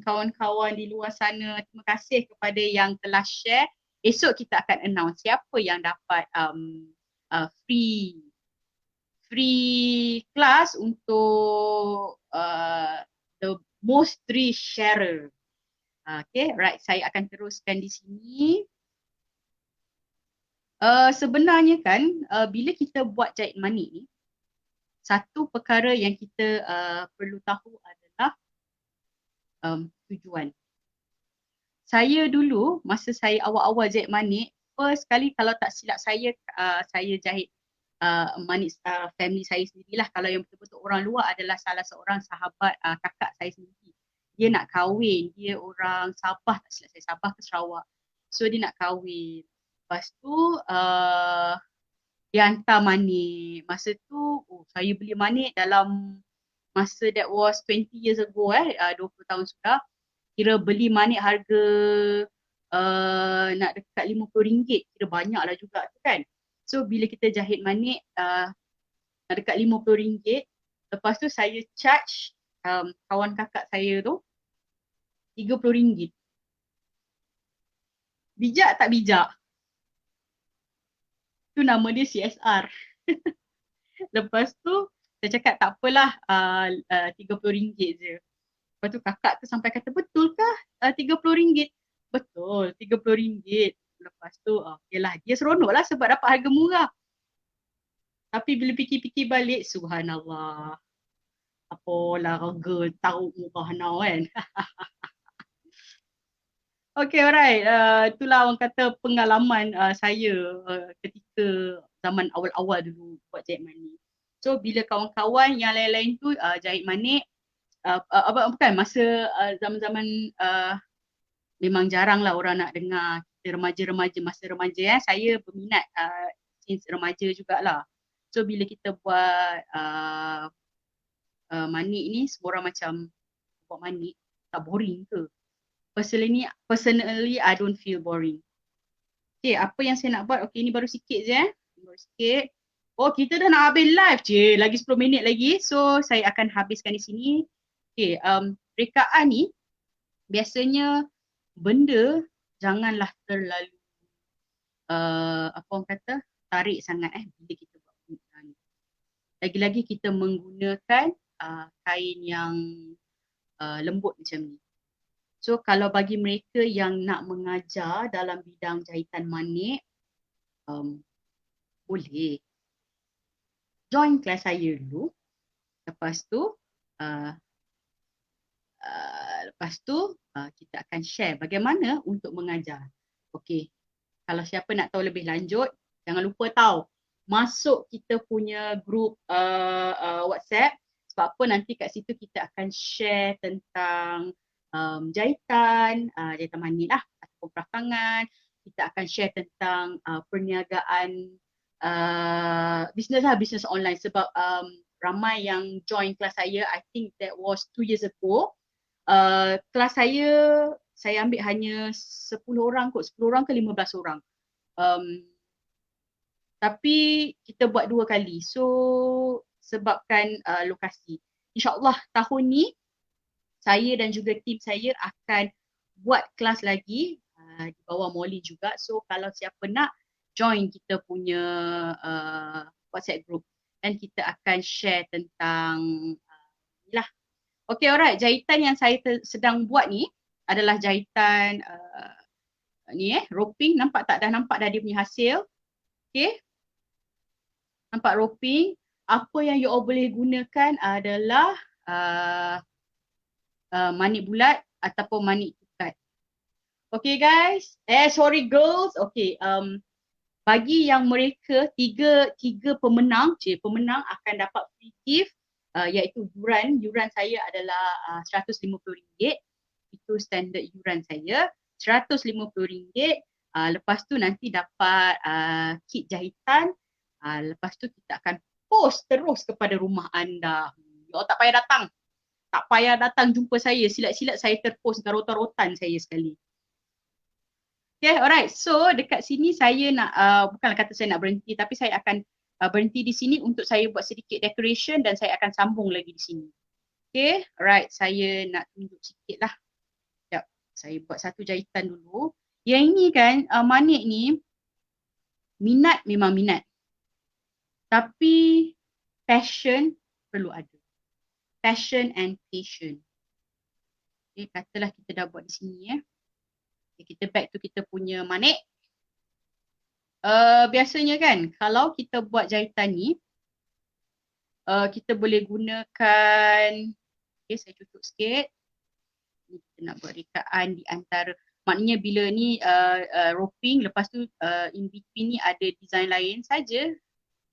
kawan-kawan di luar sana. Terima kasih kepada yang telah share. Esok kita akan announce siapa yang dapat free class untuk the most 3 sharer. Okay, right. Saya akan teruskan di sini. Sebenarnya kan bila kita buat jahit manik ni, satu perkara yang kita perlu tahu adalah tujuan. Saya dulu masa saya awal-awal jahit manik, first kali kalau tak silap saya jahit manik family saya sendirilah. Kalau yang betul-betul orang luar adalah salah seorang sahabat kakak saya sendiri. Dia nak kahwin, dia orang Sabah, tak silap saya, Sabah ke Sarawak. So dia nak kahwin. Lepas tu dia hantar manik. Masa tu saya beli manik dalam masa that was 20 years ago 20 tahun sudah. Kira beli manik harga nak dekat RM50. Kira banyak lah juga tu kan. So bila kita jahit manik nak dekat RM50. Lepas tu saya charge kawan kakak saya tu RM30. Bijak tak bijak? Tu nama dia CSR. Lepas tu saya cakap tak apalah RM30 je. Lepas tu kakak tu sampai kata betulkah RM30? Betul, RM30. Lepas tu okeylah, dia seronok lah sebab dapat harga murah. Tapi bila fikir-fikir balik, subhanallah. Apalah harga taruh murah now kan. Okay, alright. Itulah orang kata pengalaman saya ketika zaman awal-awal dulu buat jahit manik. So bila kawan-kawan yang lain-lain tu jahit manik, bukan masa zaman-zaman memang jarang lah orang nak dengar kita remaja-remaja, masa remaja saya berminat since remaja jugalah. So bila kita buat manik ni, semua orang macam buat manik tak boring ke? Personally I don't feel boring. Okay, apa yang saya nak buat? Okay, ni baru sikit je baru sikit. Oh, kita dah nak habis live je, lagi 10 minit lagi. So saya akan habiskan di sini. Okay, rekaan ni biasanya benda janganlah terlalu apa orang kata tarik sangat bila kita buat penggunaan ni. Lagi-lagi kita menggunakan kain yang lembut macam ni. So kalau bagi mereka yang nak mengajar dalam bidang jahitan manik, boleh join kelas saya dulu. Lepas tu kita akan share bagaimana untuk mengajar. Okey, kalau siapa nak tahu lebih lanjut, jangan lupa tahu masuk kita punya group WhatsApp. Sebab apa, nanti kat situ kita akan share tentang jahitan manik lah ataupun perakangan. Kita akan share tentang perniagaan business online sebab ramai yang join kelas saya. I think that was 2 years ago. Kelas saya saya ambil hanya 10 orang kot, 10 orang ke 15 orang. Tapi kita buat 2 kali. So sebabkan lokasi. InsyaAllah tahun ni saya dan juga tim saya akan buat kelas lagi di bawah Molly juga. So kalau siapa nak join kita punya WhatsApp group dan kita akan share tentang inilah. Okay, alright. Jahitan yang saya sedang buat ni adalah jahitan ni roping. Nampak tak? Dah nampak dah dia punya hasil. Okay. Nampak roping. Apa yang you all boleh gunakan adalah manik bulat ataupun manik tukat. Okay guys. Sorry girls. Okay. Bagi yang mereka tiga pemenang, pemenang akan dapat free gift iaitu yuran. Yuran saya adalah RM150. Itu standard yuran saya. RM150. Lepas tu nanti dapat kit jahitan. Lepas tu kita akan post terus kepada rumah anda. You all tak payah datang. Tak payah datang jumpa saya. Silat-silat saya terpost dengan rotan-rotan saya sekali. Okay, alright. So dekat sini saya nak, bukanlah kata saya nak berhenti, tapi saya akan berhenti di sini untuk saya buat sedikit decoration dan saya akan sambung lagi di sini. Okay, alright. Saya nak tunjuk sikit lah. Sekejap, saya buat satu jahitan dulu. Yang ini kan, manik ni, minat memang minat. Tapi passion perlu ada. Passion and patience. Okay, katalah kita dah buat di sini ya. Okay, kita back to kita punya manik. Biasanya kan kalau kita buat jahitan ni kita boleh gunakan, okay, saya tutup sikit. Ni kita nak buat rekaan di antara, maknanya bila ni roping, lepas tu in between ni ada design lain saja,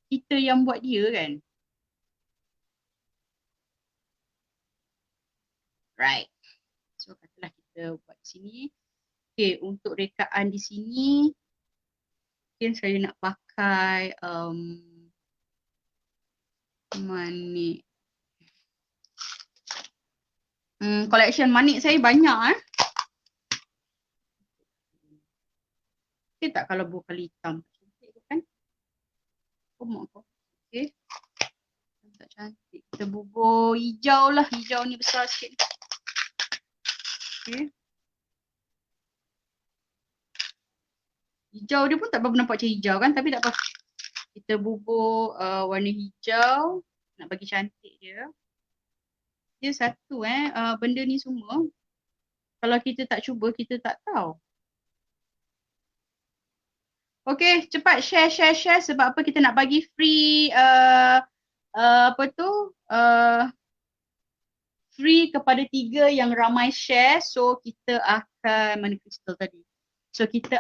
kita yang buat dia kan. Right. So katalah kita buat di sini. Okay, untuk rekaan di sini mungkin saya nak pakai manik. Collection manik saya banyak Okay tak kalau bukan hitam? Cantik kan? Mak kau. Okay. Tak cantik. Kita bubur hijau lah. Hijau ni besar sikit. Okay. Hijau dia pun tak berapa nampak macam hijau kan, tapi tak apa. Kita bubur warna hijau. Nak bagi cantik dia. Dia satu benda ni semua. Kalau kita tak cuba, kita tak tahu. Okay, cepat share sebab apa kita nak bagi free free kepada 3 yang ramai share. So kita akan, mana kristal tadi? So kita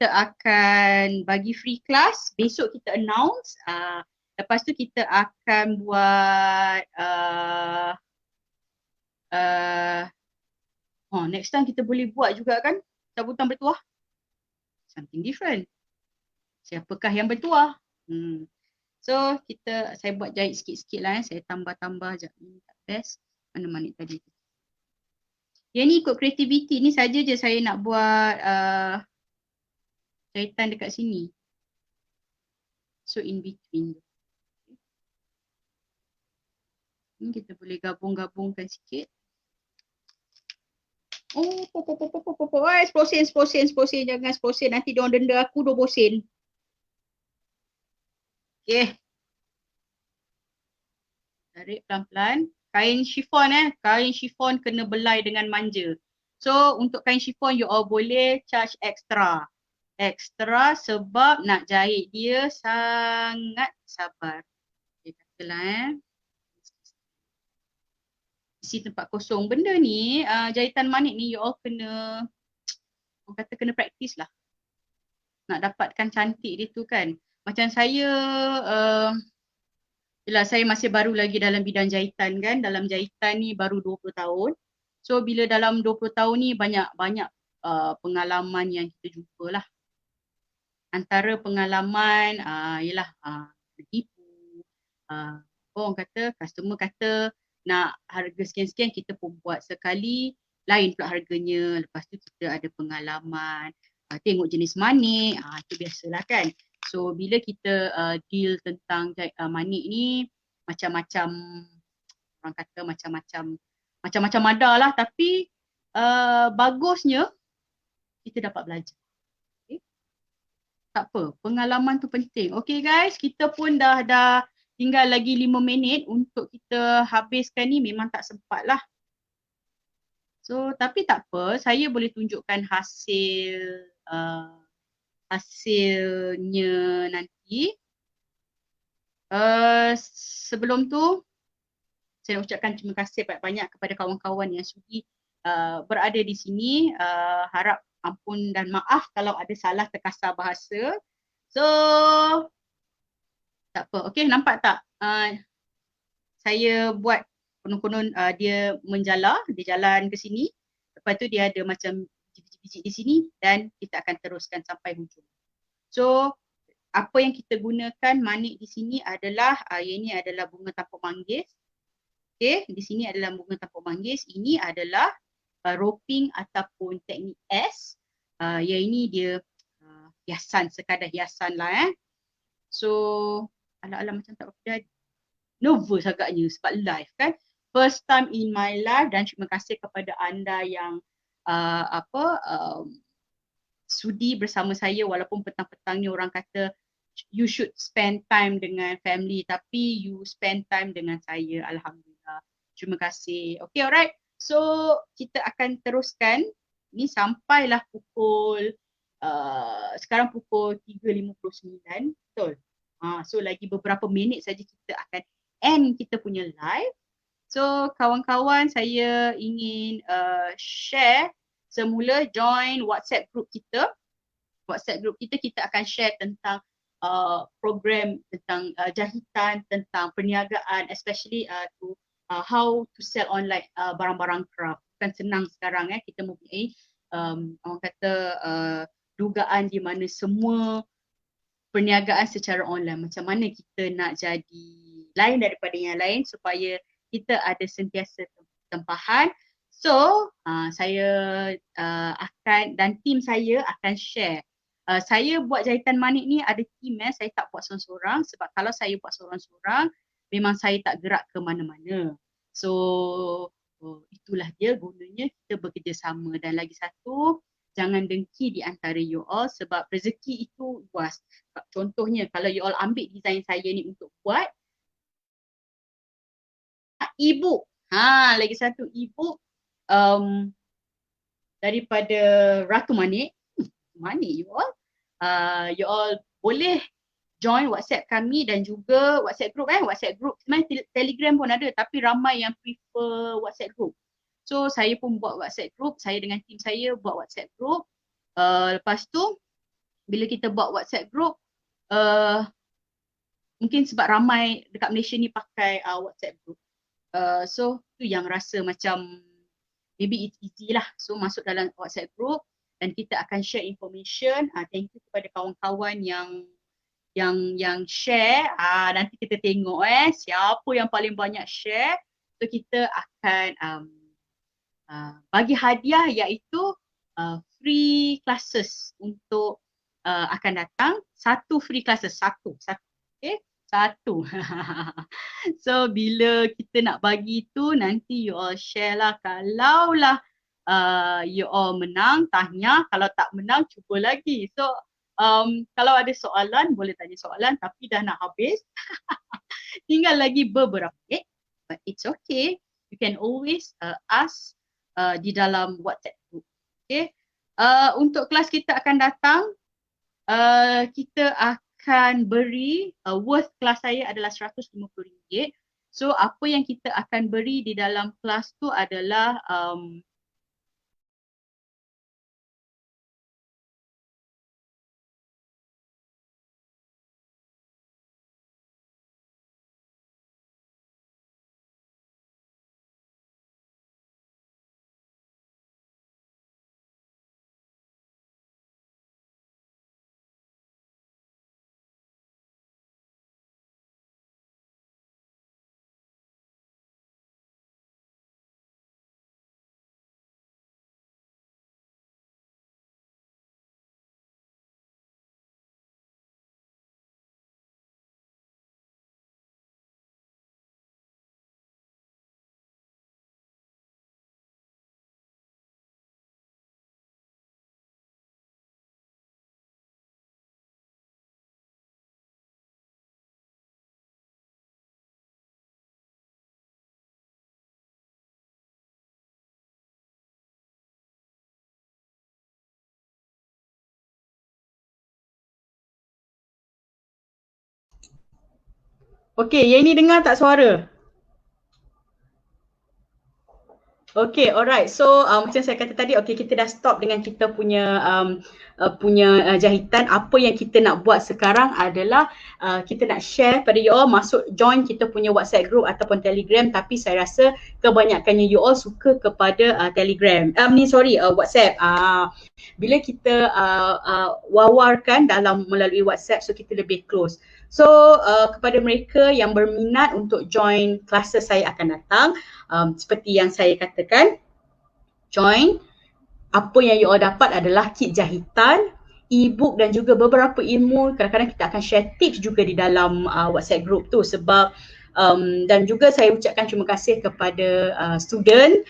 akan bagi free class. Besok kita announce. Lepas tu kita akan buat next time kita boleh buat juga kan cabutan bertuah. Something different. Siapakah yang bertuah? So saya buat jahit sikit-sikit lah saya tambah-tambah sekejap. Ini tak best. Mana manik tadi tu. Yang ni ikut creativity ni saja je saya nak buat jahitan dekat sini. So in between. Ni kita boleh gabung-gabungkan sikit. Explosion. Jangan explosion. Nanti diorang denda aku 20 sen. Okay. Tarik pelan-pelan. Kain chiffon kain chiffon kena belai dengan manja. So untuk kain chiffon you all boleh charge extra. Extra sebab nak jahit dia sangat sabar. Okay, katalah isi tempat kosong. Benda ni jahitan manik ni you all kena, orang kata kena praktis lah. Nak dapatkan cantik dia tu kan. Macam saya yelah saya masih baru lagi dalam bidang jahitan kan. Dalam jahitan ni baru 20 tahun. So bila dalam 20 tahun ni banyak pengalaman yang kita jumpa lah. Antara pengalaman ialah tipu. Orang kata, customer kata nak harga sekian-sekian, kita pun buat sekali, lain pula harganya. Lepas tu kita ada pengalaman, tengok jenis manik, itu biasalah kan. So bila kita deal tentang manik ni, macam-macam, orang kata macam-macam ada lah, tapi bagusnya kita dapat belajar. Okay? Tak apa, pengalaman tu penting. Okay guys, kita pun dah tinggal lagi 5 minit untuk kita habiskan ni, memang tak sempat lah. So tapi tak apa, saya boleh tunjukkan hasilnya nanti. Sebelum tu, saya ucapkan terima kasih banyak-banyak kepada kawan-kawan yang sudi berada di sini. Harap ampun dan maaf kalau ada salah terkasar bahasa. So, tak apa. Okay, nampak tak? Saya buat konon-konon dia menjala, dia jalan ke sini. Lepas tu dia ada macam biji-biji di sini dan kita akan teruskan sampai hujung. So, apa yang kita gunakan manik di sini adalah, ini adalah bunga tampuk manggis. Okay, di sini adalah bunga tampuk manggis. Ini adalah roping ataupun teknik S. Yang ini dia hiasan, sekadar hiasan lah. So, ala-ala macam tak berapa nervous agaknya sebab live kan. First time in my life, dan terima kasih kepada anda yang sudi bersama saya walaupun petang-petang ni orang kata you should spend time dengan family, tapi you spend time dengan saya. Alhamdulillah. Terima kasih. Okay, alright. So, kita akan teruskan. Ni sampailah pukul, sekarang pukul 3.59. Betul? So, lagi beberapa minit saja kita akan end kita punya live. So, kawan-kawan, saya ingin share semula, join WhatsApp group kita. WhatsApp group kita, kita akan share tentang program tentang jahitan, tentang perniagaan, especially how to sell online barang-barang craft. Bukan senang sekarang kita mempunyai orang kata dugaan di mana semua perniagaan secara online. Macam mana kita nak jadi lain daripada yang lain supaya kita ada sentiasa tempahan. So saya akan, dan tim saya akan share. Saya buat jahitan manik ni ada tim saya tak buat seorang-seorang, sebab kalau saya buat seorang-seorang memang saya tak gerak ke mana-mana. So itulah dia gunanya kita bekerjasama. Dan lagi satu, jangan dengki di antara you all sebab rezeki itu luas. Contohnya kalau you all ambil design saya ni untuk buat e-book, lagi satu e-book daripada Ratu Manik. Manik you all boleh join WhatsApp kami dan juga WhatsApp group. WhatsApp group sebenarnya Telegram pun ada, tapi ramai yang prefer WhatsApp group. So saya pun buat WhatsApp group, saya dengan tim saya buat WhatsApp group. Lepas tu bila kita buat WhatsApp group, mungkin sebab ramai dekat Malaysia ni pakai WhatsApp group. So tu yang rasa macam maybe it's easy lah. So masuk dalam WhatsApp group dan kita akan share information. Thank you kepada kawan-kawan yang share. Nanti kita tengok siapa yang paling banyak share. So kita akan bagi hadiah, iaitu free classes untuk akan datang. Satu free classes, satu. Okay, satu. So bila kita nak bagi tu, nanti you all share lah. Kalaulah you all menang, tahniah. Kalau tak menang, cuba lagi. So kalau ada soalan, boleh tanya soalan, tapi dah nak habis. Tinggal lagi beberapa minit, but it's okay. You can always ask di dalam WhatsApp group. Okay. Untuk kelas kita akan datang, kita akan beri worth kelas saya adalah RM150. So apa yang kita akan beri di dalam kelas tu adalah Okay, yang ini dengar tak suara? Okay, alright. So macam saya kata tadi, okay, kita dah stop dengan kita punya jahitan. Apa yang kita nak buat sekarang adalah kita nak share pada you all, masuk join kita punya WhatsApp group ataupun Telegram. Tapi saya rasa kebanyakannya you all suka kepada Telegram. WhatsApp. Bila kita wawarkan melalui WhatsApp, so kita lebih close. So kepada mereka yang berminat untuk join classes saya akan datang, seperti yang saya katakan, join. Apa yang you all dapat adalah kit jahitan, e-book dan juga beberapa ilmu. Kadang-kadang kita akan share tips juga di dalam WhatsApp group tu, sebab dan juga saya ucapkan terima kasih kepada student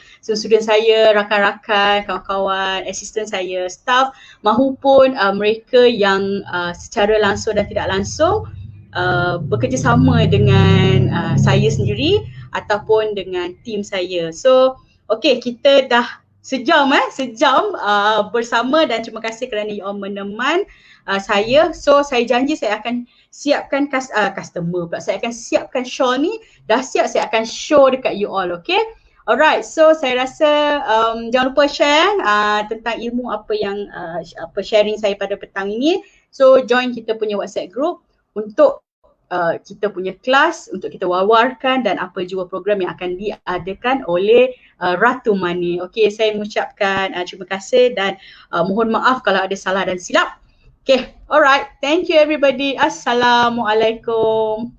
saya, rakan-rakan, kawan-kawan, asisten saya, staff, mahupun mereka yang secara langsung dan tidak langsung bekerjasama dengan saya sendiri ataupun dengan tim saya. So, okay, kita dah sejam bersama dan terima kasih kerana you all meneman saya. So, saya janji saya akan siapkan customer pula. Saya akan siapkan shawl ni. Dah siap, saya akan show dekat you all, okay? Alright, so saya rasa jangan lupa share tentang ilmu apa yang sharing saya pada petang ini. So, join kita punya WhatsApp group untuk kita punya kelas, untuk kita wawarkan dan apa jua program yang akan diadakan oleh Ratu Mani. Okay, saya mengucapkan terima kasih dan mohon maaf kalau ada salah dan silap. Okay, alright. Thank you everybody. Assalamualaikum.